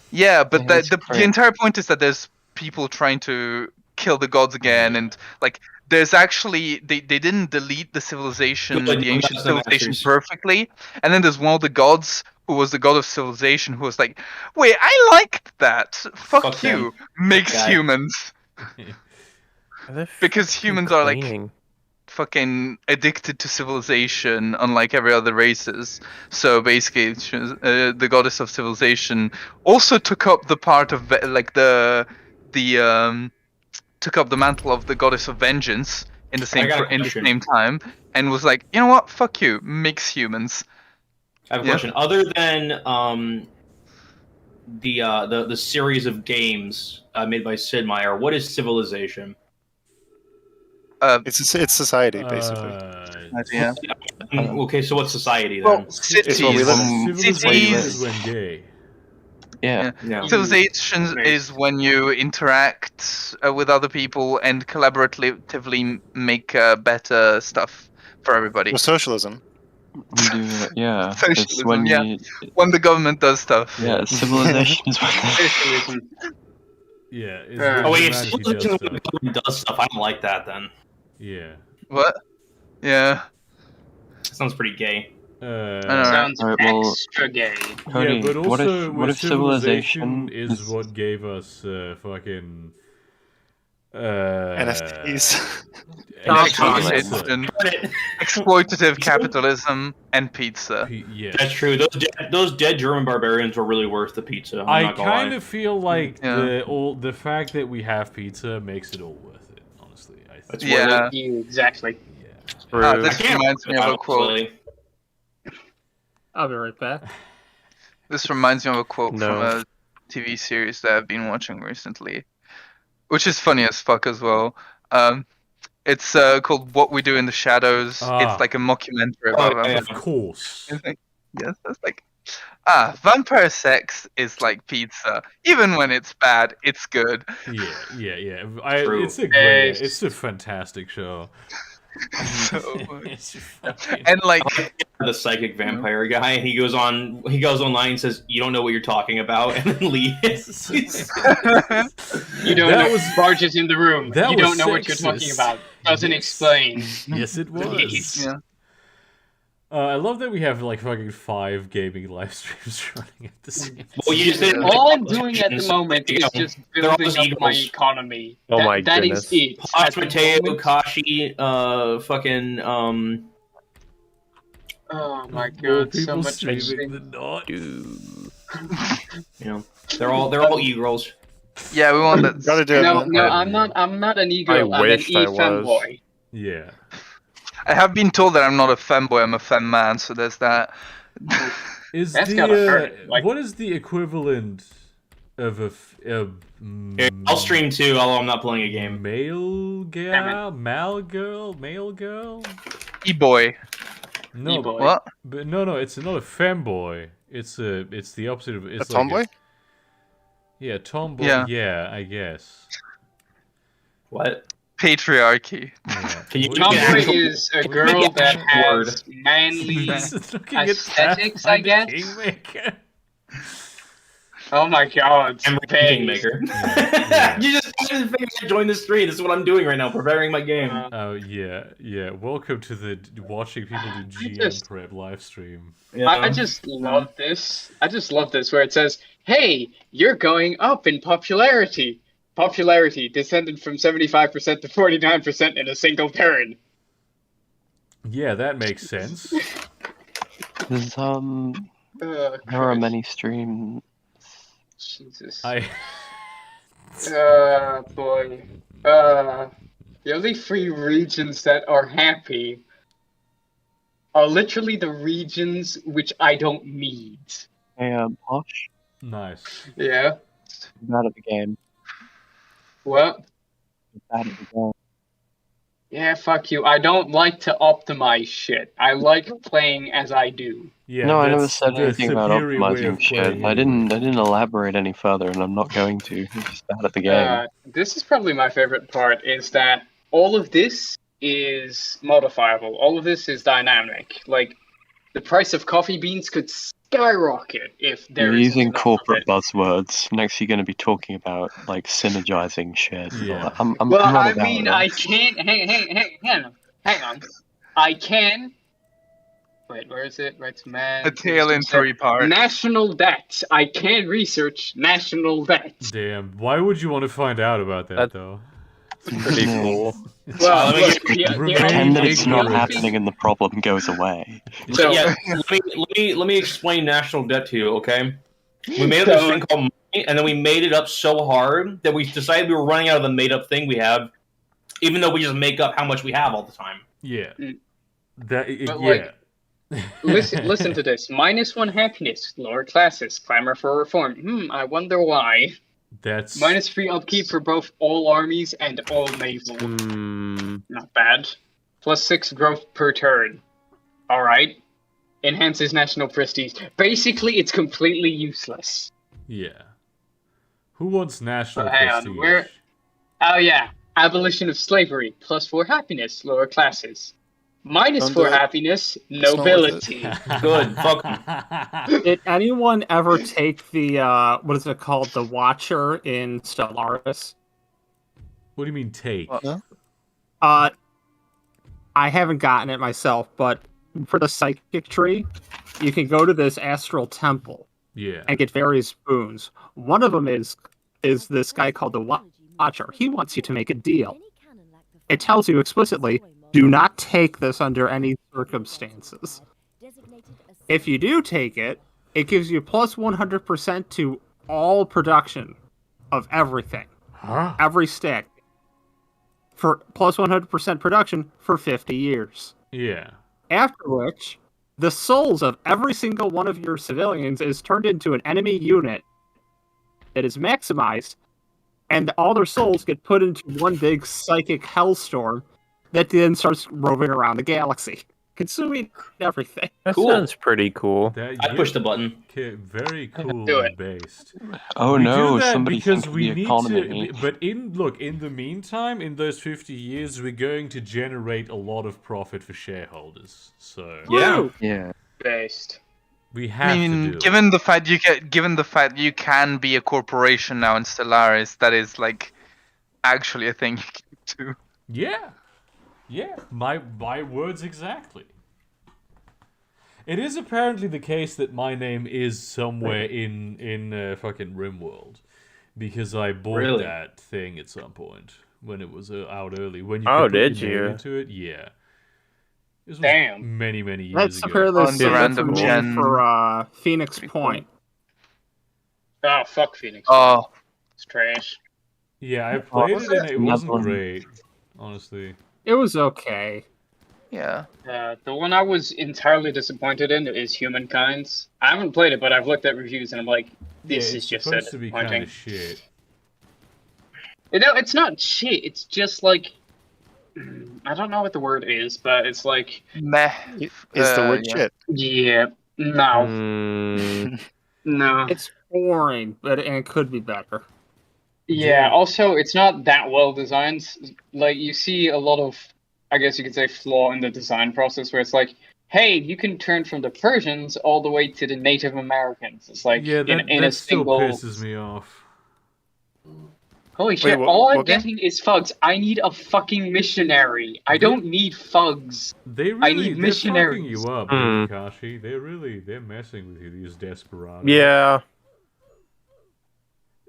Yeah, but the entire point is that there's people trying to kill the gods again, and like there's actually they didn't delete the civilization, the ancient civilization perfectly, and then there's one of the gods who was the god of civilization who was like, wait, I liked that. Fuck you, makes humans. Because humans are like fucking addicted to civilization, unlike every other races. So basically, the goddess of civilization also took up the part of like took up the mantle of the goddess of vengeance in the same time, and was like, you know what, fuck you, mix humans. I have a question. Other than the series of games made by Sid Meier, what is Civilization? It's society, basically. Yeah. Okay, so what's society then? Well, cities. Civilization is when gay. Yeah. Civilization is when you interact with other people and collaboratively make better stuff for everybody. Well, socialism. Yeah. Socialism, when when the government does stuff. Yeah, civilization is when Socialism. Yeah. Oh wait, if civilization when the government does stuff, I don't like that then. Yeah. What? Yeah. That sounds pretty gay. Sounds extra gay. Cody, Yeah, but also what if civilization is what gave us fucking NFTs. Exploitative capitalism and pizza. Yeah, that's true. Those dead German barbarians were really worth the pizza. I kind of feel like the fact that we have pizza makes it all worth it. Honestly, I think. Exactly. Yeah. This reminds me of a quote. I'll be right back. This reminds me of a quote from a TV series that I've been watching recently, which is funny as fuck as well. It's called What We Do in the Shadows. It's like a mockumentary about vampires. Of course. Yes, that's like, vampire sex is like pizza. Even when it's bad, it's good. Yeah. It's a fantastic show. And like the psychic vampire guy, he goes online and says, "You don't know what you're talking about," and then leaves. You don't know barges in the room. You don't know what you're talking about. Doesn't explain. Yes, it was. Yeah. I love that we have like fucking 5 gaming live streams running at the same time. Well, all I'm doing at the moment is just building up my economy. My that goodness. That is it. Posh Mateo, Kashi, fucking Oh my god, so much streaming the not. they're all e-girls. Yeah, we want that. Gotta do it. No, I'm not an e-girl. I'm an e-fanboy. Yeah. I have been told that I'm not a femboy, I'm a femme man, so there's that. Is That's gotta hurt. Like, what is the equivalent of I'll stream too, although I'm not playing a game. Male girl? E-boy. No, E-boy. What? But no, it's not a femboy. It's the opposite of it's A like tomboy? Yeah, tomboy. Yeah. Yeah, I guess. What? Patriarchy. Yeah. Can you What make an Tomboy actual- is a can you make girl an that actual word? has manly He's looking at aesthetics, I Pathfinder guess. Kingmaker. Oh my god. I'm Fage. Kingmaker. Yeah. You just figured I joined the stream. This is what I'm doing right now, preparing my game. Oh yeah. Welcome to the watching people do GM just- prep live stream. I just love this. I just love this where it says, "Hey, you're going up in popularity. Popularity descended from 75% to 49% in a single turn." Yeah, that makes sense. There's there are many streams. Jesus. I Boy. The only 3 regions that are happy are literally the regions which I don't need. Hey, Posh, nice. Yeah. I'm bad at the game. What? I'm bad at the game. Yeah, fuck you. I don't like to optimize shit. I like playing as I do. Yeah, No, I never that's said the anything about superior way optimizing of shit. playing I it. didn't elaborate any further, and I'm not going to. I'm just bad at the game. This is probably my favorite part, is that all of this is modifiable. All of this is dynamic. Like, the price of coffee beans could skyrocket if there You're isn't using enough of corporate it. buzzwords. Next, you're going to be talking about like synergizing shit. and all Yeah. that. I'm Well, not I about mean, it. I can't. Hang on. I can. Wait, where is it? Right to man. A tale in 3 parts. National debt. I can research national debt. Damn. Why would you want to find out about that though? It's pretty cool. Well, let me look, get- Pretend that it's not only happening and the problem goes away. So, yeah, let me explain national debt to you, okay? We made up this thing called money, and then we made it up so hard that we decided we were running out of the made up thing we have, even though we just make up how much we have all the time. Yeah. But, Yeah. like, listen to this. -1 happiness. Lower classes clamor for reform. I wonder why. That's -3 upkeep for both all armies and all naval. Not bad. +6 growth per turn. Alright. Enhances national prestige. Basically, it's completely useless. Yeah. Who wants national Hang on, prestige? where? Oh yeah. Abolition of slavery. +4 happiness. Lower classes. -4 Don't do it. happiness. not worth Nobility. Good, fuck 'em. Did anyone ever take the what is it called, the Watcher in Stellaris? What do you mean take? I haven't gotten it myself, but for the psychic tree, you can go to this astral temple Yeah. and get various boons. One of them is this guy called the Watcher. He wants you to make a deal. It tells you explicitly, do not take this under any circumstances. If you do take it, it gives you plus 100% to all production of everything. Huh? Every stack. For plus 100% production for 50 years. Yeah. After which, the souls of every single one of your civilians is turned into an enemy unit that is maximized, and all their souls get put into one big psychic hellstorm that then starts roving around the galaxy, consuming everything. That Cool. sounds pretty cool. I pushed the button. Okay, very cool Do and it. based. Oh We no, do that somebody because think of we the need economy. to. But in the meantime, in those 50 years, we're going to generate a lot of profit for shareholders. So Yeah. Yeah. Based. we have I to mean, do it. given the fact you can be a corporation now in Stellaris, that is like actually a thing you can do. Yeah. Yeah, my words exactly. It is apparently the case that my name is somewhere in fucking RimWorld, because I bought Really? that thing at some point when it was out early. When you Oh, could put did your name you? into it, yeah. This was Damn. many years That's ago. apparently On the that's random a name gen. for Phoenix Point. Oh, fuck Phoenix. Oh, It's trash. Yeah, I played it and it wasn't Another one. great, honestly. It was okay. yeah. The one I was entirely disappointed in is Humankind's. I haven't played it, but I've looked at reviews and I'm like, this Yeah, is it's just supposed to be kind disappointing. of shit. No, it's not shit. It's just like, I don't know what the word is, but it's like, Meh. Is the word yeah. shit? yeah, No. No. It's boring, but it could be better. Yeah, also, it's not that well designed. Like, you see a lot of, I guess you could say, flaw in the design process where it's like, hey, you can turn from the Persians all the way to the Native Americans. It's like, Yeah, in a still single... pisses me off. Holy shit, all I'm getting is thugs. I need a fucking missionary. I don't need thugs. I need missionaries. They're fucking you up, Kashi. They're messing with you, these desperados. Yeah.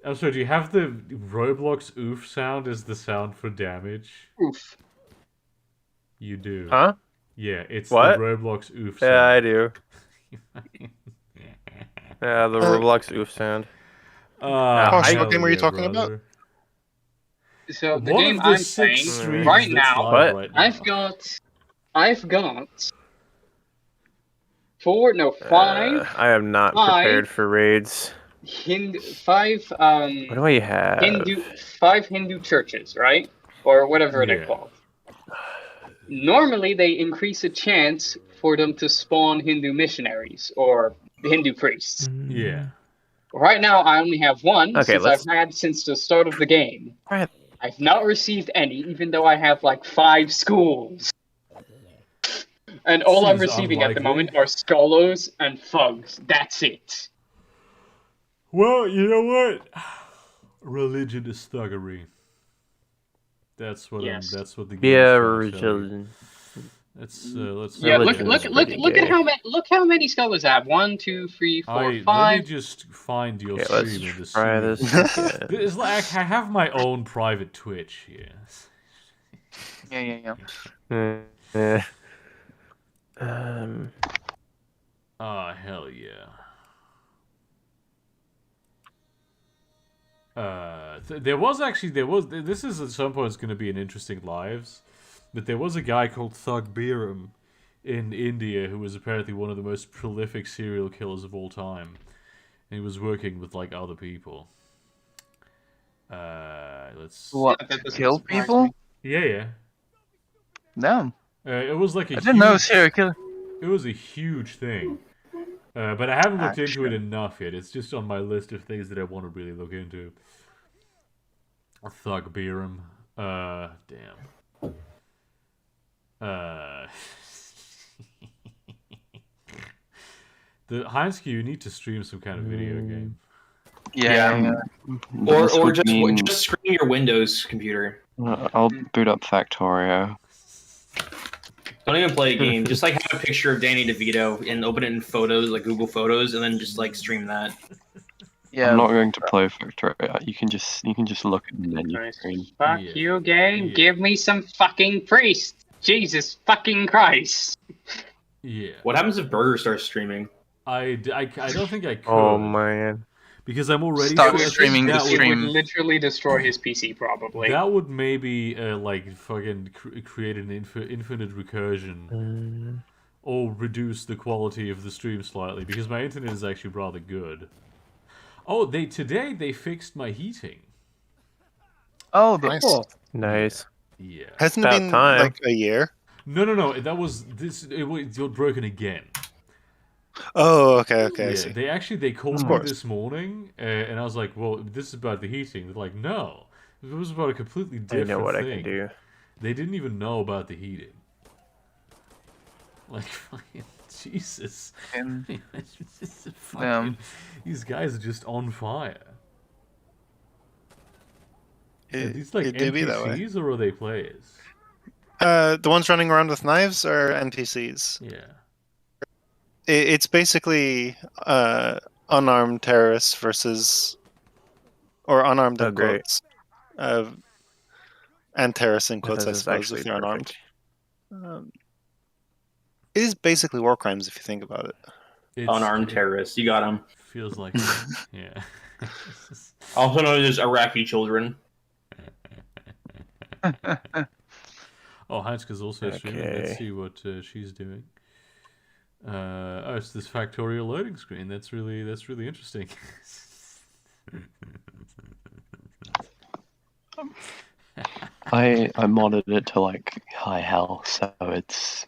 I'm sorry, do you have the Roblox oof sound as the sound for damage? Oof. You do. Huh? Yeah, it's what? the Roblox oof sound. Yeah, I do. Yeah, the Roblox oof sound. What game were you talking about? So the game I'm playing right now, I've got 5. I am not prepared for raids. 5 what do I have? 5 Hindu churches, right? Or whatever they're called. Normally they increase the chance for them to spawn Hindu missionaries or Hindu priests. Yeah. Right now I only have 1 since I've had since the start of the game. I've not received any, even though I have like 5 schools. And all I'm receiving at the moment are scholos and thugs. That's it. Well, you know what? Religion is thuggery. That's what the game religion. Let's yeah, look at how many scholars I have. 1, 2, 3, 4, 5. Let me just find your stream in the try this. It's like I have my own private Twitch here. Yeah. Oh, hell yeah. This is at some point going to be an interesting lives, but there was a guy called Thug Biram in India who was apparently one of the most prolific serial killers of all time, and he was working with like other people. Kill people? Yeah. No. It was like I didn't know serial killer. It was a huge thing. But I haven't looked into it enough yet. It's just on my list of things that I want to really look into. Thug Biram. Damn. Heinz, you need to stream some kind of video game. Yeah. Or just screen your Windows computer. I'll boot up Factorio. Don't even play a game. Just like have a picture of Danny DeVito and open it in Photos, like Google Photos, and then just like stream that. Yeah. I'm not going to play Factorio. You can just look at the menu screen. Fuck you, game. Yeah. Give me some fucking priest. Jesus fucking Christ. Yeah. What happens if Burger starts streaming? I don't think I could. Oh man. Because I'm already streaming the stream. It would literally destroy his PC, probably. That would maybe like fucking create an infinite recursion, or reduce the quality of the stream slightly. Because my internet is actually rather good. Oh, today they fixed my heating. Oh, nice. Yeah. Hasn't it been like a year? No. That was this. It got broken again. Oh, okay. Yeah, I see. They called me this morning, and I was like, "Well, this is about the heating." They're like, "No, it was about a completely different thing." I know what I can do. They didn't even know about the heating. Like, fucking Jesus! These guys are just on fire. Are these like NPCs or are they players? The ones running around with knives are NPCs. Yeah. It's basically unarmed terrorists versus, or unarmed in quotes, and terrorists in quotes, I suppose, if they're unarmed. It is basically war crimes if you think about it. Unarmed terrorists, you got them. Feels like, yeah. Also known as Iraqi children. Oh, Hanska's also streaming. Let's see what she's doing. It's this Factorio loading screen. That's really interesting. I modded it to like high hell, so it's.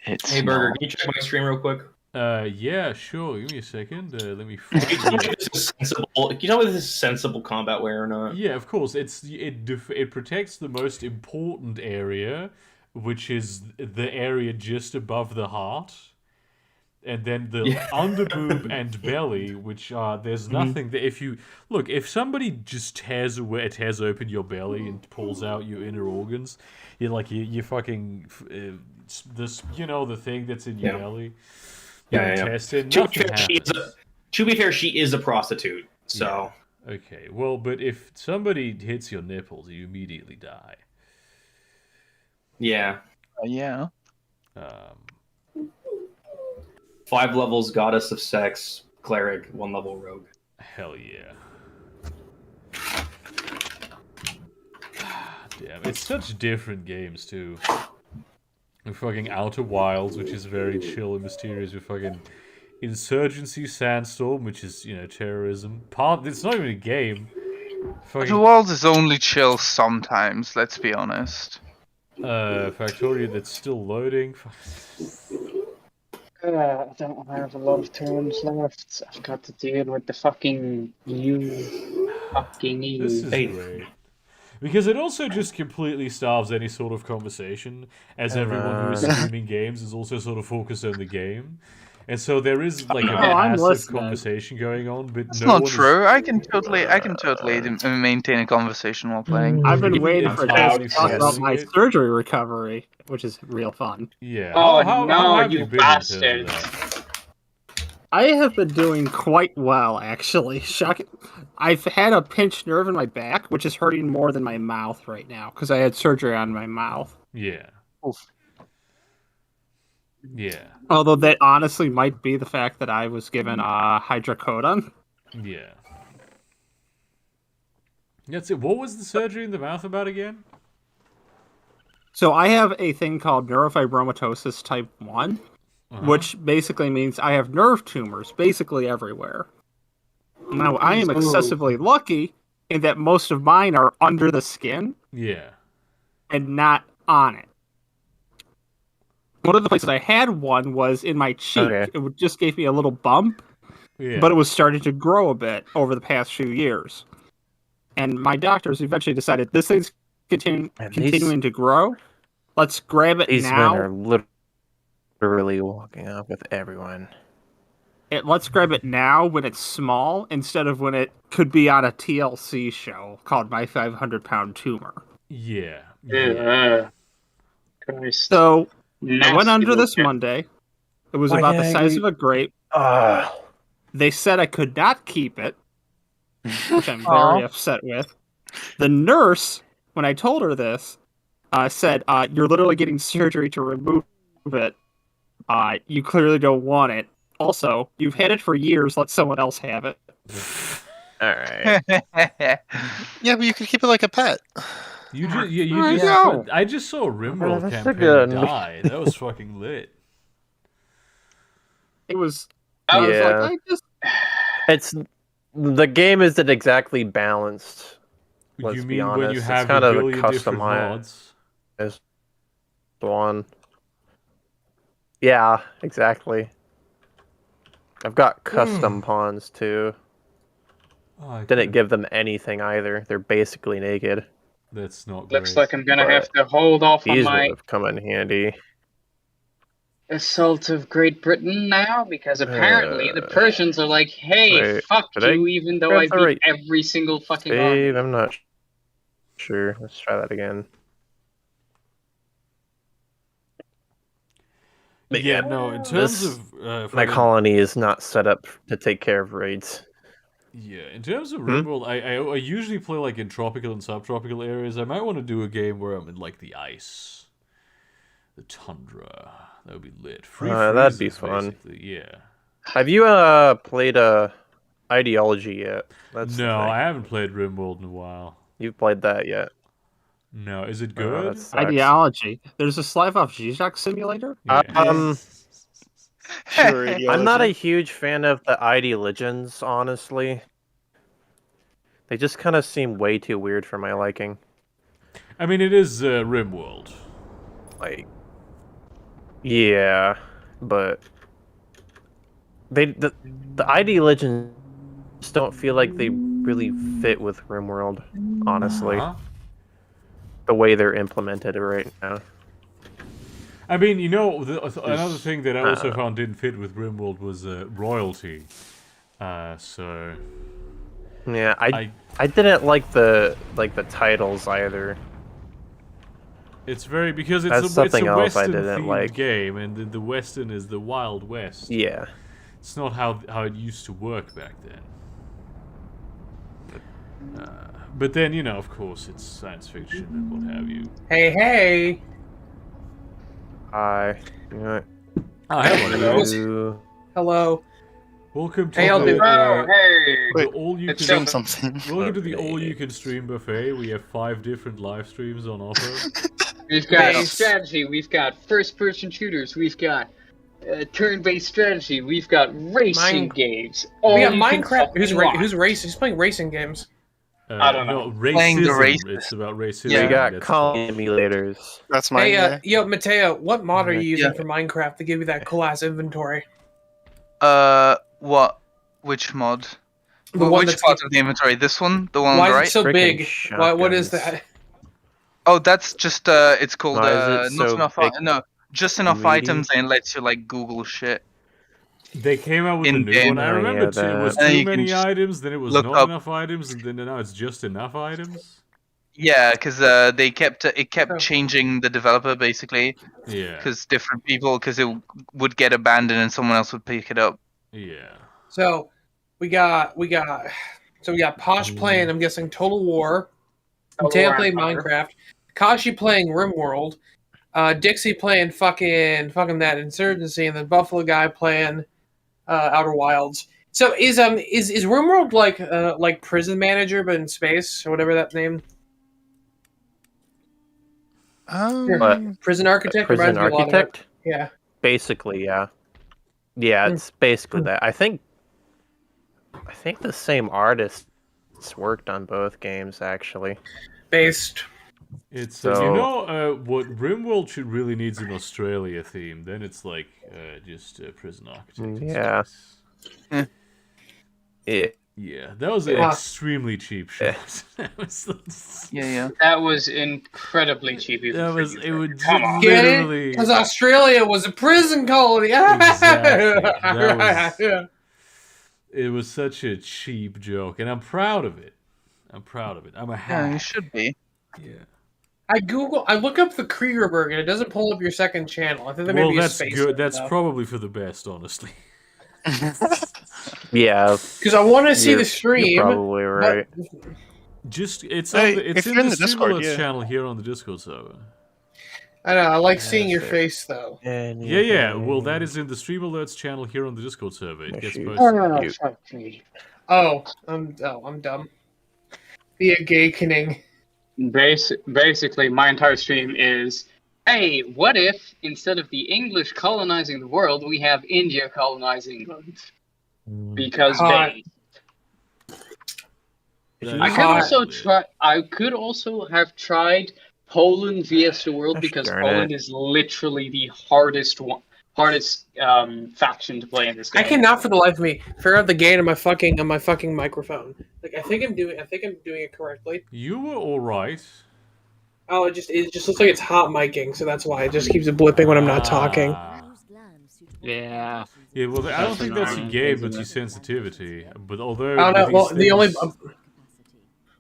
Hey Burger, can you check my stream real quick? Yeah, sure. Give me a second. Let me find Can you tell me if this is sensible? Can you tell me if this is sensible combat wear or not? Yeah, of course. It protects the most important area, which is the area just above the heart, and then the underboob and belly, which there's nothing that if somebody just tears open your belly and pulls out your inner organs, you fucking this the thing that's in your belly. Tested. To be fair, she is a prostitute. So okay, well, but if somebody hits your nipples, you immediately die. Yeah. 5 levels, goddess of sex, cleric, 1 level rogue. Hell yeah. Damn, it's such different games too. We're fucking Outer Wilds, which is very chill and mysterious. We're fucking Insurgency Sandstorm, which is, terrorism. It's not even a game. Outer Wilds is only chill sometimes, let's be honest. Factoria that's still loading. I don't have a lot of turns left. I've got to deal with the fucking fucking EU. This is great. Because it also just completely starves any sort of conversation, as everyone who is streaming games is also sort of focused on the game. And so there is like a massive conversation going on, but it's not true. I can totally maintain a conversation while playing. I've been waiting for this to talk about my surgery recovery, which is real fun. Yeah. Oh, no, you bastard! I have been doing quite well, actually. Shocking. I've had a pinched nerve in my back, which is hurting more than my mouth right now, because I had surgery on my mouth. Yeah. Oof. Yeah. Although that honestly might be the fact that I was given hydrocodone. Yeah. That's it. What was the surgery in the mouth about again? So I have a thing called neurofibromatosis type 1, which basically means I have nerve tumors basically everywhere. Now, I am excessively lucky in that most of mine are under the skin. Yeah. And not on it. One of the places I had one was in my cheek. Okay. It just gave me a little bump, but it was starting to grow a bit over the past few years. And my doctors eventually decided this thing's continuing to grow. Let's grab it now. These men are literally walking up with everyone. Let's grab it now when it's small instead of when it could be on a TLC show called My 500 Pound Tumor. Yeah. So I went under this Monday. It was about the size of a grape. They said I could not keep it, which I'm very upset with. The nurse, when I told her this, said, you're literally getting surgery to remove it. You clearly don't want it. Also, you've had it for years. Let someone else have it. All right. Yeah, but you could keep it like a pet. I just saw a Rimworld campaign die. That was fucking lit. It was. It's the game isn't exactly balanced. You mean when you have it's kind of a customized one? Yeah, exactly. I've got custom pawns too. Didn't give them anything either. They're basically naked. That's not great. Looks like I'm gonna have to hold off on my... These would have come in handy. Assault of Great Britain now, because apparently the Persians are like, hey, fuck you, even though I beat every single fucking army. I'm not sure. Let's try that again. But yeah, no, in terms of... my colony is not set up to take care of raids. Yeah, in terms of Rimworld, I usually play like in tropical and subtropical areas. I might want to do a game where I'm in like the ice. The tundra. That would be lit. That'd be fun. Yeah. Have you played Ideology yet? No, I haven't played Rimworld in a while. You've played that yet? No, is it good? Ideology. There's a Slavov Zizek simulator? Yeah. I'm not a huge fan of the ID Legends, honestly. They just kind of seem way too weird for my liking. I mean, it is Rimworld. Like, yeah, but the ID legends don't feel like they really fit with RimWorld, honestly. The way they're implemented right now. I mean, you know, another thing that I also found didn't fit with RimWorld was royalty. So. Yeah, I didn't like the titles either. It's very because it's That's a something else I Western didn't themed like. game, and the Western is the Wild West. Yeah. It's not how it used to work back then. But then, you know, of course, it's science fiction and what have you. Hey! Hi. You know, Hello. Hello. Welcome to the all-you-can something. Welcome to the all-you-can-stream buffet. We have 5 different live streams on offer. We've got strategy. We've got first-person shooters. We've got turn-based strategy. We've got racing games. We got Minecraft. Who's racing? Who's playing racing games? I don't know. No, racism. It's about racism. Yeah, we got colony emulators. That's my yo, Mateo, what mod are you using for Minecraft to give you that cool-ass inventory? What? Which mod? Which part of the inventory? This one? The one on the right? Why is it so big? What is that? Oh, that's just, it's called, not enough, no, just enough items and lets you, like, Google shit. They came out with a new one. I remember it was too many items, then it was not enough items, and then now it's just enough items. Yeah, because they kept changing the developer basically. Yeah. Because different people, because it would get abandoned and someone else would pick it up. Yeah. So we got Posh playing. I'm guessing Total War. Mateo playing Minecraft. Kashi playing RimWorld. Dixie playing fucking that Insurgency, and then Buffalo guy playing Outer Wilds. So is RimWorld like Prison Manager but in space or whatever that name? Prison Architect. Prison Architect. Yeah. Basically, yeah. Yeah, it's basically that. I think the same artists worked on both games actually. Based. It's you know what RimWorld should really needs an Australia theme. Then it's like just Prison Architect. Yeah. Yeah, that was an extremely cheap shot. That was incredibly cheap. It was come on. literally Because Australia was a prison colony. Exactly. It was such a cheap joke, and I'm proud of it. I'm a hack. Yeah, you should be. Yeah. I look up the Kriegerberg and it doesn't pull up your second channel. I think there may be a space. Good. That's probably for the best, honestly. Yeah. Because I want to see the stream. You're probably right. Just it's Hey, it's if in you're the in the Discord, channel here on the Discord server. I know. I like seeing your face though. Yeah. Well, that is in the Stream Alerts channel here on the Discord server. It gets posted. I'm dumb. The Agaykening. Basically, my entire stream is, hey, what if instead of the English colonizing the world, we have India colonizing England? Because they. I could also have tried Poland vs the world because Poland is literally the hardest faction to play in this game. I cannot for the life of me figure out the gain on my fucking microphone. Like I think I'm doing it correctly. You were all right. Oh, it just looks like it's hot miking, so that's why it just keeps blipping when I'm not talking. Yeah. Yeah, well, I don't think that's your game, but your sensitivity. But although I don't know.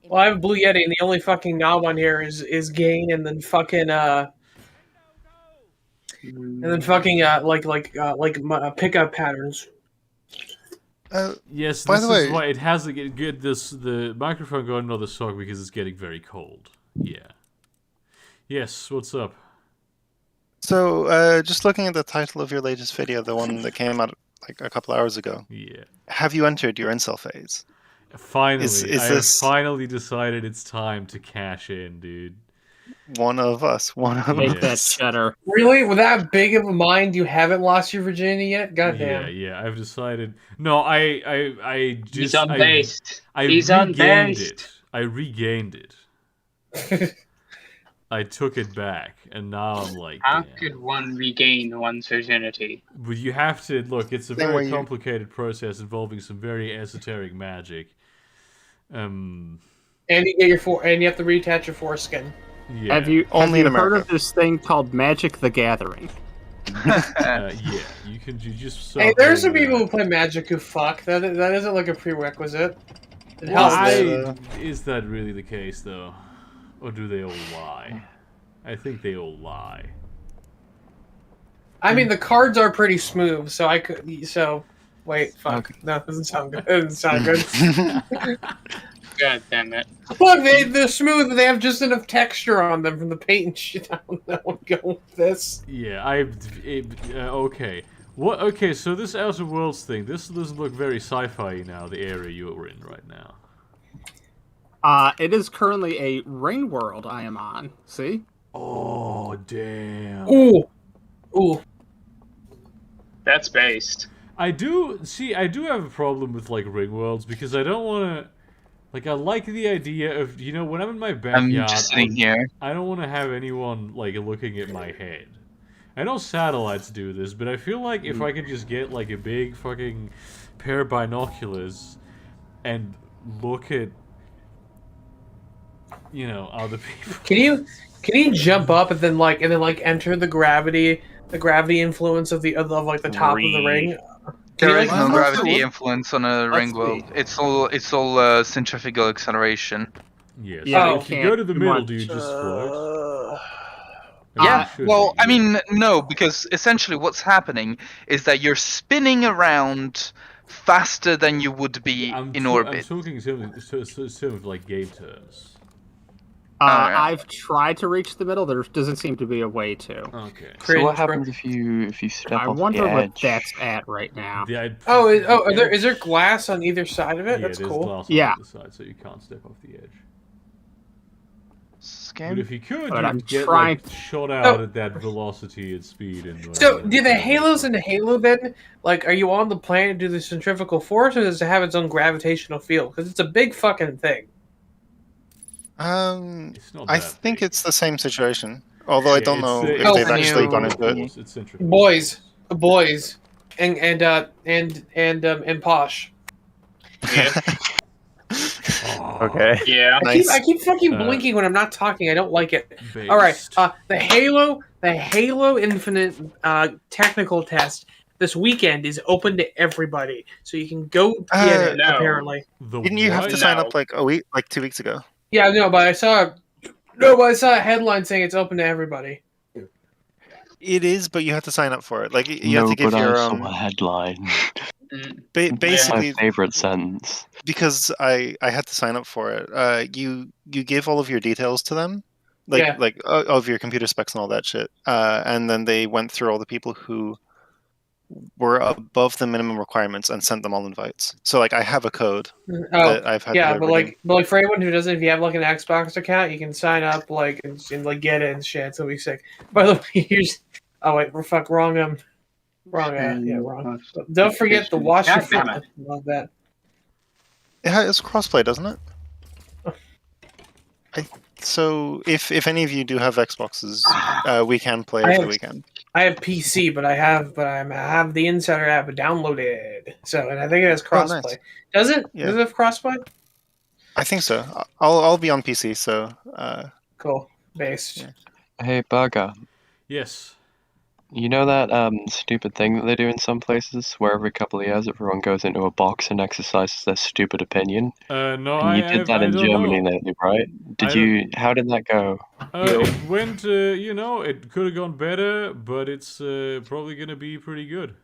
Well, I have a Blue Yeti, and the only fucking knob on here is gain, and then fucking pickup patterns. Yes, by this the way, is why it has to get the microphone got another sock because it's getting very cold. Yeah. Yes, what's up? So, just looking at the title of your latest video, the one that came out like a couple hours ago. Yeah. Have you entered your incel phase? Finally, I have finally decided it's time to cash in, dude. One of us. Make that cheddar. Really? With that big of a mind, you haven't lost your virginity yet? Goddamn. Yeah. I've decided. No, I just. He's unbased. He's regained it. I regained it. I took it back. and now I'm like, how damn. could one regain one's virginity? But you have to look. It's a Same way very you- complicated process involving some very esoteric magic. And you get and you have to reattach your foreskin. Yeah. Have you Only in heard America. of this thing called Magic the Gathering? Yeah. You just. Hey, there's some doing people that. who play Magic who fuck. That isn't like a prerequisite. It Well, helps. is that really the case though, or do they all lie? I think they all lie. I mean, the cards are pretty smooth, so I could. So, wait, fuck. No, it doesn't sound good. It doesn't sound good. God damn it. Look, they're smooth, but they have just enough texture on them from the paint and shit. I don't know where to go with this. Yeah, okay. What? Okay, so this Outer Worlds thing, this doesn't look very sci-fi now. The area you're in right now. It is currently a ring world I am on. See? Oh damn. Ooh. That's based. I do have a problem with like ring worlds because I don't want to. Like, I like the idea of, when I'm in my backyard, I'm just sitting here. I don't want to have anyone, like, looking at my head. I know satellites do this, but I feel like if I could just get, like, a big fucking pair of binoculars and look at, other people. Can you jump up and then enter the gravity influence of the top of the ring? There is like, no oh, gravity cool. influence on a ring world. see. It's all centrifugal acceleration. Yes. Yeah, So you if you can't go to the do middle, much. do you just float? Yeah, You should well, be, I mean, no, because essentially what's happening is that you're spinning around faster than you would be in orbit. I'm talking some of like game terms. Alright. I've tried to reach the middle. There doesn't seem to be a way to. Okay. So what happens if you step I off wonder the what edge? that's at right now. Is there glass on either side of it? Yeah, That's there's cool. glass on Yeah. the side, so you can't step off the edge. Scam. But if you could, But I'm you'd get trying- like shot out at that velocity and speed. And So, do the halos in Halo then, like, are you on the planet due to the centrifugal force, or does it have its own gravitational field? Because it's a big fucking thing. It's not I that think big. it's the same situation. Although I don't know if it's they've actually gone into it. It's centrifugal. Boys, and Posh. Okay. Yeah. I keep fucking blinking when I'm not talking. I don't like it. Based. All right. The Halo Infinite technical test this weekend is open to everybody, so you can go get it. no. Apparently. Didn't you have to sign up like a week, like 2 weeks ago? Yeah, no, but I saw a headline saying it's open to everybody. It is, but you have to sign up for it. Like you No, have to give but your I saw a headline. basically My favorite sentence. because I had to sign up for it. You give all of your details to them, Yeah. like of your computer specs and all that shit, and then they went through all the people who were above the minimum requirements and sent them all invites. So like I have a code that I've had. Yeah, to but like for anyone who doesn't, if you have like an Xbox account, you can sign up and like get it and shit. So it'll be sick. By the way, here's wrong. Don't forget the watch. God damn it. Love that. It's crossplay, doesn't it? So if any of you do have Xboxes, we can play over the weekend. I have PC, but I have the Insider app downloaded. So, and I think it has crossplay. Nice. Does it? Yeah. Does it have crossplay? I think so. I'll be on PC. So Cool. Based. Yeah. Hey, Burger. Yes. You know that stupid thing that they do in some places where every couple of years everyone goes into a box and exercises their stupid opinion? No, And you did that in Germany lately, right? How did that go? It went, it could have gone better, but it's probably going to be pretty good.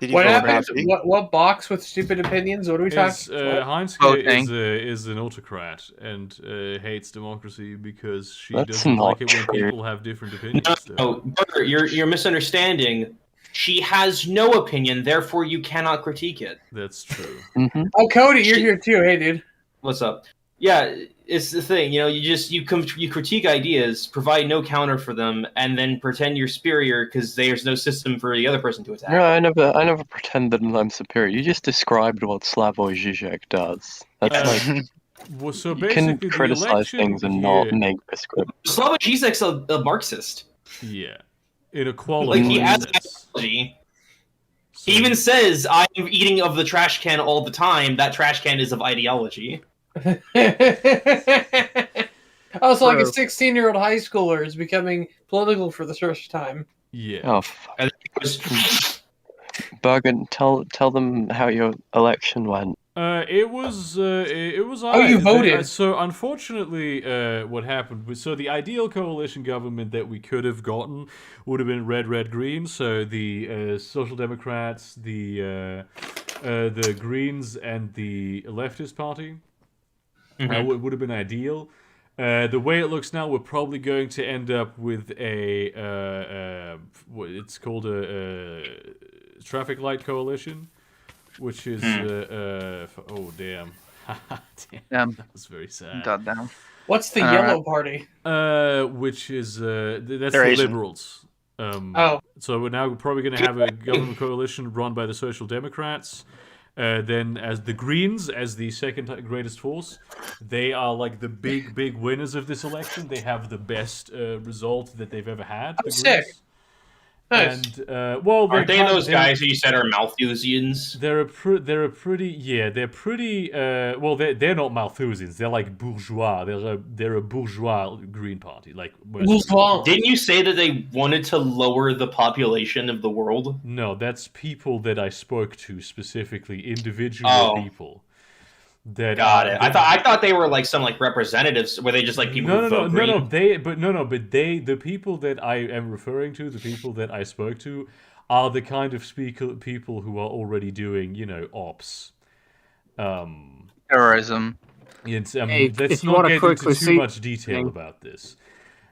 did you What go happened? crazy? What box with stupid opinions? What are we talking about? Heinzke is an autocrat and hates democracy because she That's doesn't like not it when true. people have different opinions. No, Burger, you're misunderstanding. She has no opinion, therefore you cannot critique it. That's true. Mm-hmm. Oh, Cody, you're here too. Hey, dude. What's up? Yeah, it's the thing. You critique ideas, provide no counter for them, and then pretend you're superior because there's no system for the other person to attack. No, I never pretend that I'm superior. You just described what Slavoj Žižek does. That's like Well, so You basically, can criticize the election things and not make prescriptive. Slavoj Žižek's a Marxist. Yeah, in a Like qualified he has sense. ideology. He even says, "I'm eating of the trash can all the time." That trash can is of ideology. Also, like a 16-year-old high schooler is becoming political for the first time. Yeah. Oh, fuck. Bergen, tell them how your election went. It was Oh, you voted. So unfortunately, what happened was, so the ideal coalition government that we could have gotten would have been red, green. So the Social Democrats, the Greens, and the leftist party would have been ideal. The way it looks now, we're probably going to end up with it's called a traffic light coalition. Which is oh damn, damn, that was very sad. Goddamn. What's the yellow party? Which is that's They're the Asian. Liberals. Oh, So we're now probably going to have a government coalition run by the Social Democrats. Then as the Greens, as the second greatest force, they are like the big winners of this election. They have the best result that they've ever had. I'm sick. Nice. And well, Aren't they those guys who you said are Malthusians? They're pretty well, they're not Malthusians. They're like bourgeois. They're a bourgeois Green Party. Like Didn't you say that they wanted to lower the population of the world? No, that's people that I spoke to specifically, individual people. That Got it. I thought they were like some like representatives. Were they just like people who vote green? The people that I am referring to, the people that I spoke to, are the kind of people who are already doing, ops, terrorism. Let's not you get wanna into too much detail about this.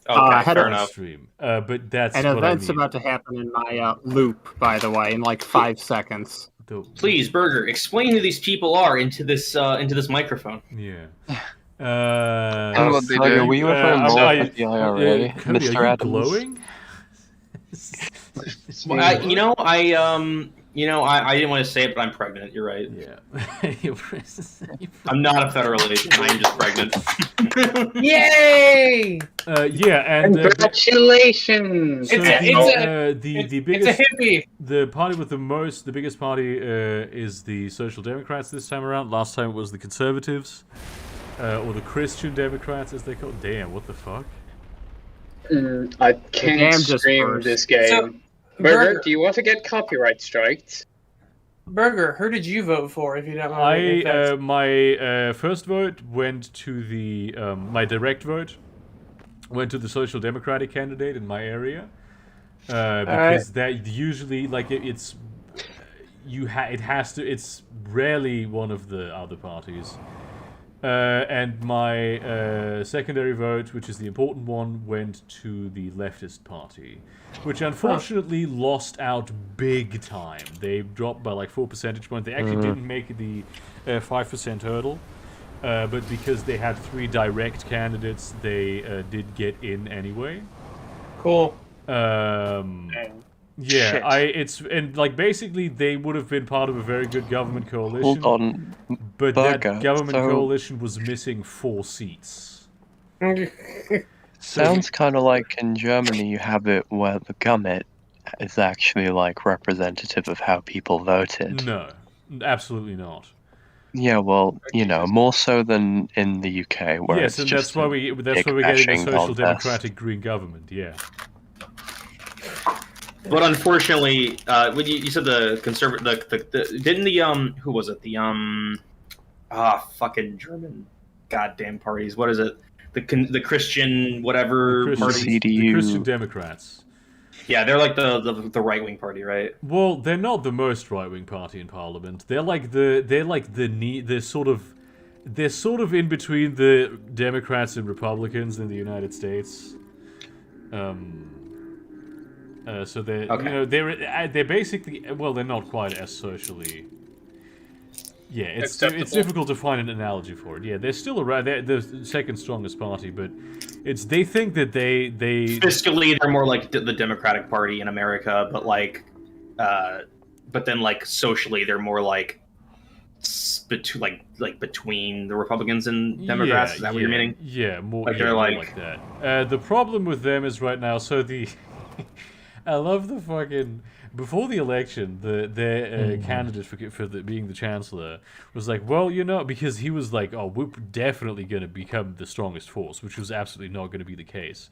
Okay, fair enough. enough. Stream, but that's An what event's I mean. about to happen in my loop, by the way, in like 5 seconds. Please, Burger, explain who these people are into this microphone. Yeah. what they do. Were you ever involved with the IRA, Cody, Mr. are you Adams? glowing? I didn't want to say it, but I'm pregnant. You're right. Yeah. I'm not a federal agent. I'm just pregnant. Yay! And Congratulations! So It's a hippie. The party with the biggest party is the Social Democrats this time around. Last time it was the Conservatives, or the Christian Democrats as they call it. Damn, what the fuck? I can't stream this game. So, Burger, do you want to get copyright striked? Burger, who did you vote for? If you don't mind. My first vote went to the my direct vote went to the Social Democratic candidate in my area because that usually it's rarely one of the other parties. And my secondary vote, which is the important one, went to the leftist party, which unfortunately lost out big time. They dropped by like 4 percentage points. They actually didn't make the 5% hurdle, but because they had 3 direct candidates, they did get in anyway. Cool. Basically they would have been part of a very good government coalition. Hold on, but Burger, that government coalition was missing 4 seats. Sounds kind of like in Germany you have it where the Gummit is actually like representative of how people voted. No, absolutely not. Yeah, well, more so than in the UK, where yes, and that's why we're getting a social democratic green government. Yeah. But unfortunately, when you said the conservative, didn't the who was it? The fucking German goddamn parties. What is it? The Christian whatever party. The Christian Democrats. Yeah, they're like the right wing party, right? Well, they're not the most right wing party in Parliament. They're sort of in between the Democrats and Republicans in the United States. So they're they're basically they're not quite as socially. Yeah, it's difficult to find an analogy for it. Yeah, they're still around. They're the second strongest party, but they think that they fiscally they're more like the Democratic Party in America, but then socially they're more like between the Republicans and Democrats. Is that what you're meaning? Yeah, more Like yeah, they're more like that. The problem with them is right now. So the I love the fucking before the election, their candidate for being the chancellor was like, well, because he was like, oh, we're definitely going to become the strongest force, which was absolutely not going to be the case.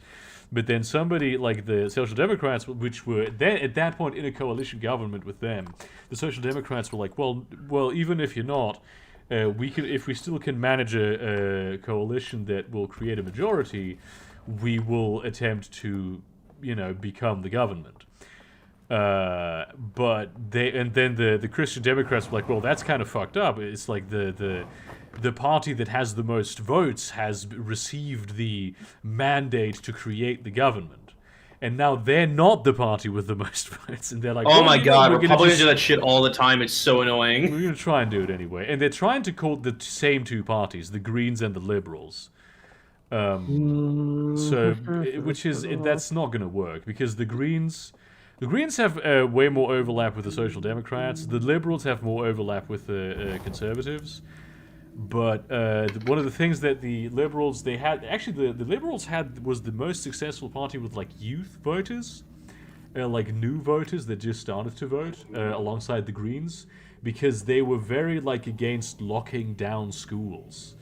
But then somebody like the Social Democrats, which were then at that point in a coalition government with them, the Social Democrats were like, well, even if you're not, if we still can manage a coalition that will create a majority, we will attempt to, become the government. But then the Christian Democrats were like, well, that's kind of fucked up. It's like the party that has the most votes has received the mandate to create the government, and now they're not the party with the most votes, and they're like, oh my god, Republicans do that shit all the time. It's so annoying. We're gonna try and do it anyway, and they're trying to call the same two parties, the Greens and the Liberals. That's not gonna work because the Greens have way more overlap with the Social Democrats. The Liberals have more overlap with the Conservatives. But one of the things that the Liberals the Liberals was the most successful party with like youth voters, like new voters that just started to vote alongside the Greens, because they were very like against locking down schools.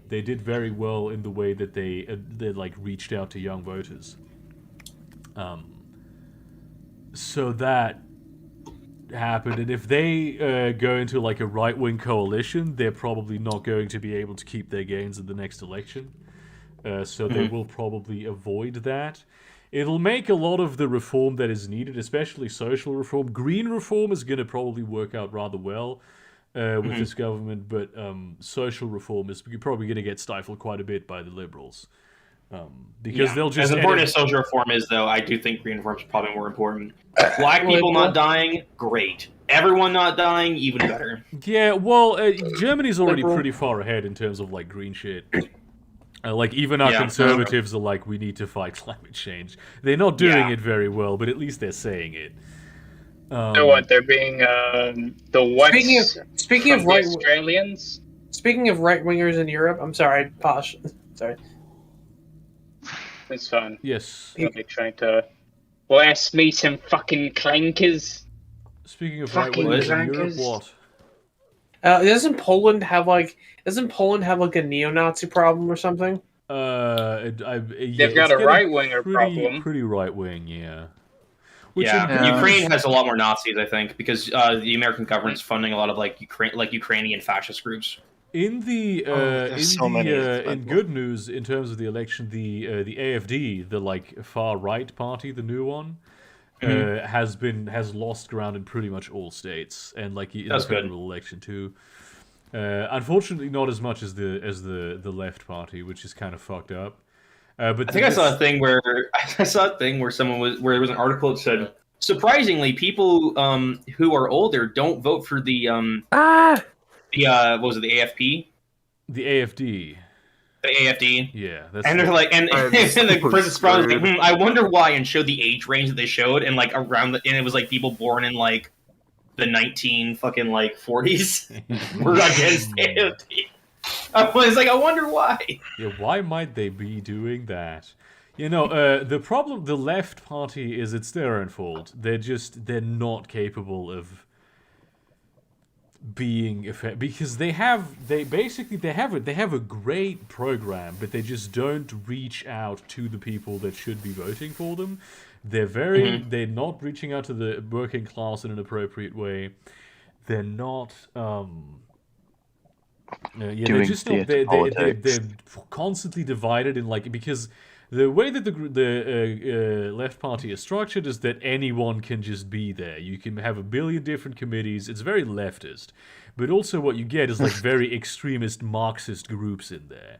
They did very well in the way that they like reached out to young voters. So that happened, and if they go into like a right-wing coalition, they're probably not going to be able to keep their gains in the next election. So they will probably avoid that. It'll make a lot of the reform that is needed, especially social reform. Green reform is going to probably work out rather well with this government, but social reform is probably going to get stifled quite a bit by the Liberals. Because they'll just as important as social reform is, though, I do think green reform is probably more important. Black people not dying, great. Everyone not dying, even better. Yeah, well, Germany's already pretty far ahead in terms of like green shit. Like even our conservatives are like, we need to fight climate change. They're not doing it very well, but at least they're saying it. So what? They're being the what? Speaking of right Australians. Speaking of right wingers in Europe, I'm sorry, Posh. Sorry. It's fun. Yes. They're trying to blast me some fucking clankers. Speaking of right wingers in Europe, what? Doesn't Poland have like a neo-Nazi problem or something? They've got a right winger problem. Pretty right wing, yeah. Ukraine has a lot more Nazis, I think, because the American government's funding a lot of like Ukrainian fascist groups. In good news in terms of the election, the AfD, the like far right party, the new one, has lost ground in pretty much all states, and like in the federal election too. Unfortunately, not as much as the left party, which is kind of fucked up. But I think I saw a thing where there was an article that said, surprisingly, people who are older don't vote for the what was it, the AFP? The AFD. The AFD. Yeah, and they're like, and the person was like, I wonder why, and showed the age range that they showed, and like and it was like people born in like the 40s were against AFD. I was like, I wonder why. Yeah, why might they be doing that? The problem, the left party is it's their own fault. They're not capable of being effective because they have a great program, but they just don't reach out to the people that should be voting for them. They're not reaching out to the working class in an appropriate way. They're not they're constantly divided in like, because the way that the left party is structured is that anyone can just be there. You can have a billion different committees. It's very leftist, but also what you get is like very extremist Marxist groups in there.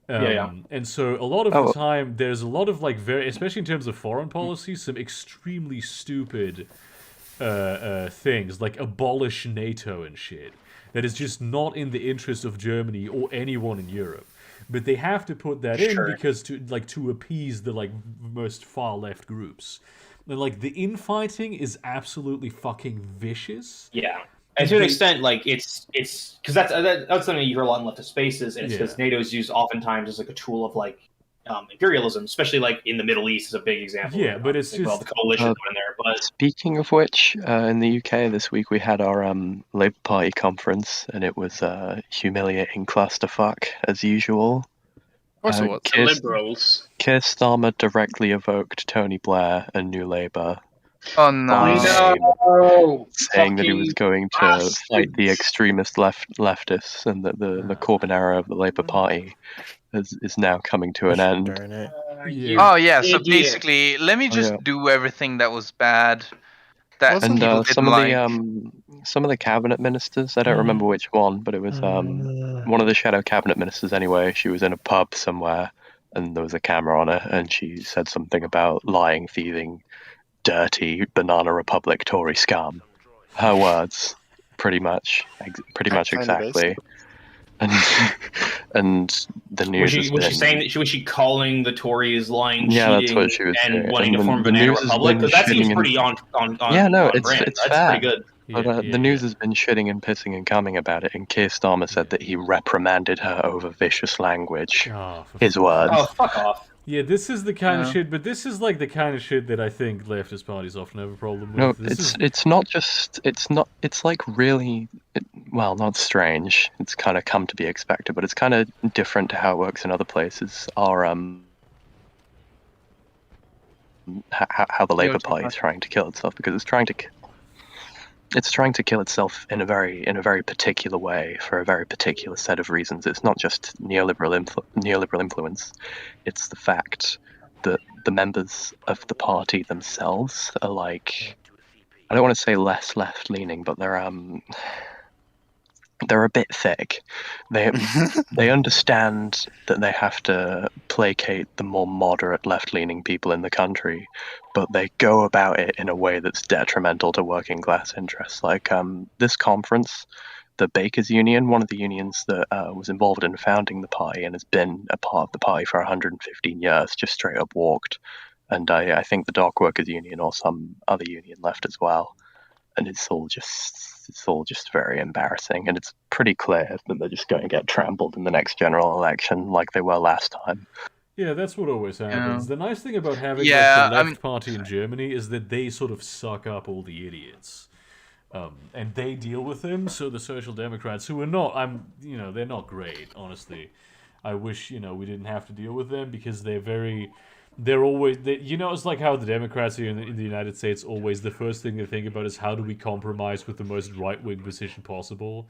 And so a lot of the time, there's a lot of like especially in terms of foreign policy, some extremely stupid things like abolish NATO and shit. That is just not in the interest of Germany or anyone in Europe. But they have to put that in because to appease the like most far left groups. And like the infighting is absolutely fucking vicious. Yeah. And to an extent, like it's because that's something you hear a lot in leftist spaces, and it's because NATO's used oftentimes as like a tool of like imperialism, especially like in the Middle East is a big example. Yeah, but it's just the coalition in there. But speaking of which, in the UK this week we had our Labour Party conference, and it was humiliating clusterfuck as usual. Also, what's the Liberals? Keir Starmer directly evoked Tony Blair and New Labour. Oh no! No! Saying that he was going to fight the extremist leftists, and that the Corbyn era of the Labour Party is now coming to an end. Oh yeah, so basically, let me just do everything that was bad. That And people some didn't of some of the cabinet ministers, I don't remember which one, but it was one of the shadow cabinet ministers anyway. She was in a pub somewhere, and there was a camera on her, and she said something about lying, thieving, dirty Banana Republic Tory scum. Her words, pretty much exactly. And the news was she saying that was she calling the Tories lying, cheating, that's what she was and saying. Wanting to form Banana Republic? Because that seems pretty on yeah, no, on it's brand. it's That's fair. pretty good. But the news has been shitting and pissing and coming about it, and Keir Starmer said that he reprimanded her over vicious language. His words. Oh, fuck off. Yeah, this is the kind of shit, but this is like the kind of shit that I think leftist parties often have a problem with. No, it's not just it's like really well, not strange. It's kind of come to be expected, but it's kind of different to how it works in other places. Our how the Labour Party is trying to kill itself, because it's trying to kill itself in a very particular way for a very particular set of reasons. It's not just neoliberal influence. It's the fact that the members of the party themselves are like, I don't want to say less left-leaning, but they're a bit thick. They understand that they have to placate the more moderate left-leaning people in the country, but they go about it in a way that's detrimental to working class interests. Like this conference, the Bakers Union, one of the unions that was involved in founding the party and has been a part of the party for 115 years, just straight up walked. And I think the Dock Workers Union or some other union left as well. And it's all just very embarrassing, and it's pretty clear that they're just going to get trampled in the next general election like they were last time. Yeah, that's what always happens. The nice thing about having the left party in Germany is that they sort of suck up all the idiots, and they deal with them. So the Social Democrats, who are not, they're not great, honestly. I wish we didn't have to deal with them, because they're always, it's like how the Democrats here in the United States, always the first thing they think about is how do we compromise with the most right-wing position possible,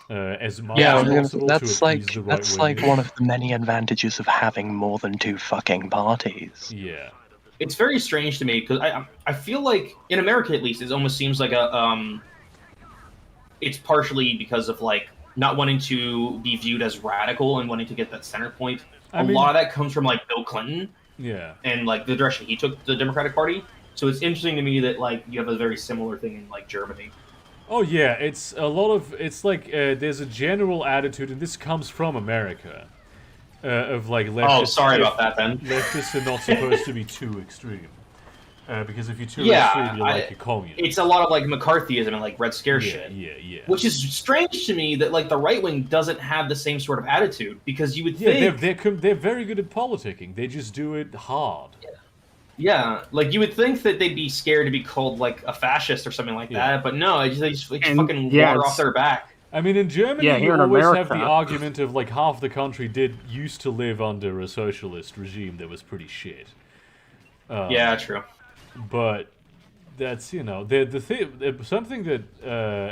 as much as possible to appease the right-wing. That's like one of the many advantages of having more than two fucking parties. Yeah. It's very strange to me, because I feel like, in America at least, it almost seems like it's partially because of like not wanting to be viewed as radical and wanting to get that center point. A lot of that comes from like Bill Clinton, and like the direction he took the Democratic Party. So it's interesting to me that like you have a very similar thing in like Germany. Oh yeah, it's like there's a general attitude, and this comes from America, of like leftists. Oh, sorry about that then. Leftists are not supposed to be too extreme. Because if you're too extreme, you're like a communist. It's a lot of like McCarthyism and like Red Scare shit. Yeah. Which is strange to me that like the right wing doesn't have the same sort of attitude, because you would think they're very good at politicking. They just do it hard. Yeah, like you would think that they'd be scared to be called like a fascist or something like that, but no, they just fucking water off their back. I mean, in Germany, you always have the argument of like half the country used to live under a socialist regime that was pretty shit. Yeah, true. But that's the thing. Something that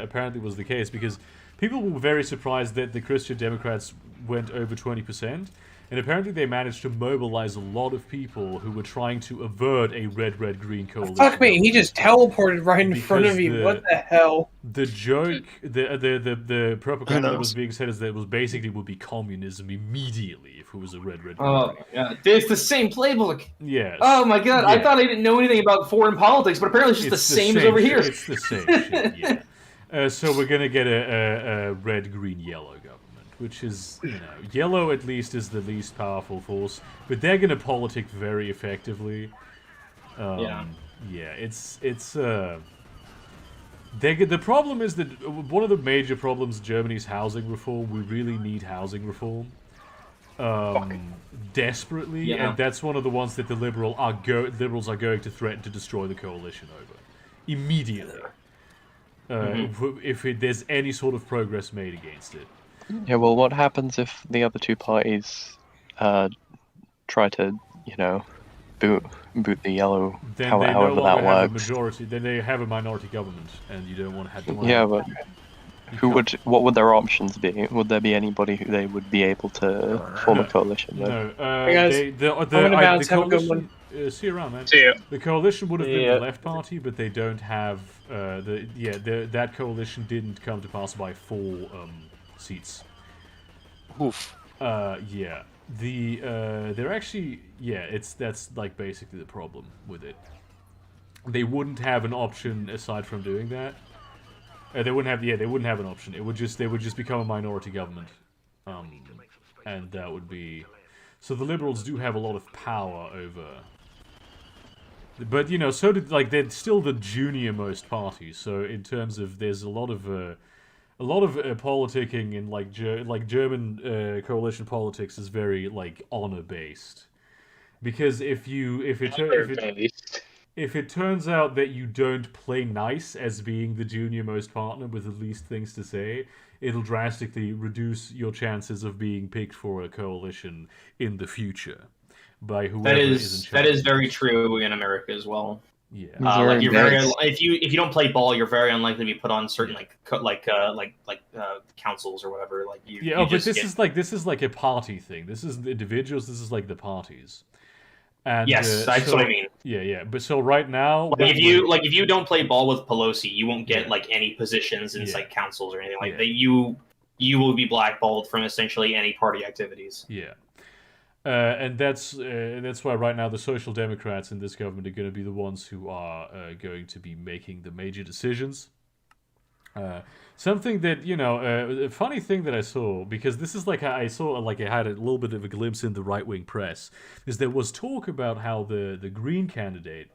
apparently was the case, because people were very surprised that the Christian Democrats went over 20%, and apparently they managed to mobilize a lot of people who were trying to avert a red-green coalition. Fuck me! He just teleported right in front of me. What the hell? The joke, the propaganda that was being said is that it was basically would be communism immediately if it was a red. Oh yeah, it's the same playbook. Yes. Oh my god, I thought I didn't know anything about foreign politics, but apparently it's just the same as over here. It's the same shit. Yeah. So we're gonna get a red, green, yellow government, which is yellow at least is the least powerful force, but they're gonna politic very effectively. Yeah, it's The problem is that one of the major problems Germany's housing reform. We really need housing reform, desperately, and that's one of the ones that the liberals are going to threaten to destroy the coalition over immediately. If there's any sort of progress made against it. Yeah, well, what happens if the other two parties try to, boot the yellow? Then however they no longer that have works. a majority. Then they have a minority government, and you don't want to have to. Yeah, but what would their options be? Would there be anybody who they would be able to form a coalition with? No, the coalition. See you around, man. See you. The coalition would have been the left party, but they don't have that coalition didn't come to pass by 4 seats. Oof. Yeah. They're actually that's like basically the problem with it. They wouldn't have an option aside from doing that. They wouldn't have an option. They would just become a minority government, and that would be. So the Liberals do have a lot of power over. But so did they're still the junior most party. So in terms of there's a lot of politicking in German coalition politics is very honor based, because if it turns out that you don't play nice as being the junior most partner with the least things to say, it'll drastically reduce your chances of being picked for a coalition in the future by whoever is in charge. That is very true in America as well. Yeah. You're if you don't play ball, you're very unlikely to be put on certain councils or whatever. But this is like a party thing. This is the individuals. This is like the parties. And, yes, that's what I mean. Yeah. But so right now, if you don't play ball with Pelosi, you won't get any positions in councils or anything like that. You will be blackballed from essentially any party activities. Yeah. And that's why right now the Social Democrats in this government are going to be the ones who are going to be making the major decisions. Something that a funny thing that I saw, because this is I had a little bit of a glimpse in the right wing press, is there was talk about how the Green candidate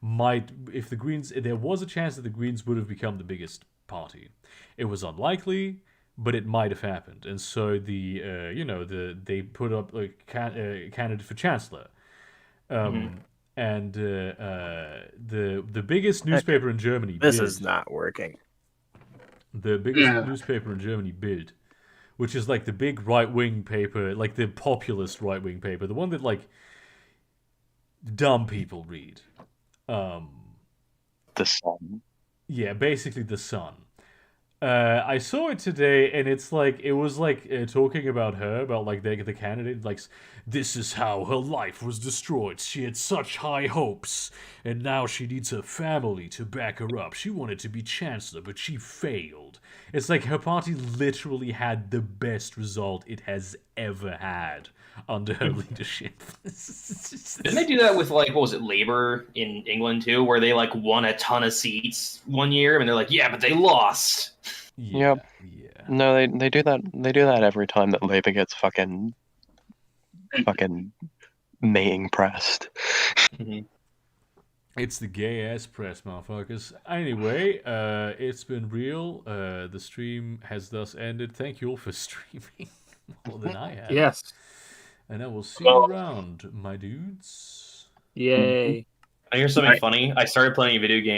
might, if the Greens, there was a chance that the Greens would have become the biggest party. It was unlikely, but it might have happened, and so they put up a candidate for chancellor, and the biggest newspaper in Germany. This is not working. The biggest newspaper in Germany, Bild, which is the big right wing paper, the populist right wing paper, the one that dumb people read. The Sun. Yeah, basically the Sun. I saw it today, and it's it was talking about her, about the candidate, this is how her life was destroyed. She had such high hopes, and now she needs her family to back her up. She wanted to be chancellor, but she failed. It's her party literally had the best result it has ever had under her leadership. Didn't they do that with what was it, Labour in England too, where they won a ton of seats one year, and they're yeah, but they lost. Yeah. No, they do that. They do that every time that Labour gets fucking mating pressed. It's the gay ass press, motherfuckers. Anyway, it's been real. The stream has thus ended. Thank you all for streaming more than I have. Yes. And I will see you around, my dudes. Yay. I hear something funny. I started playing a video game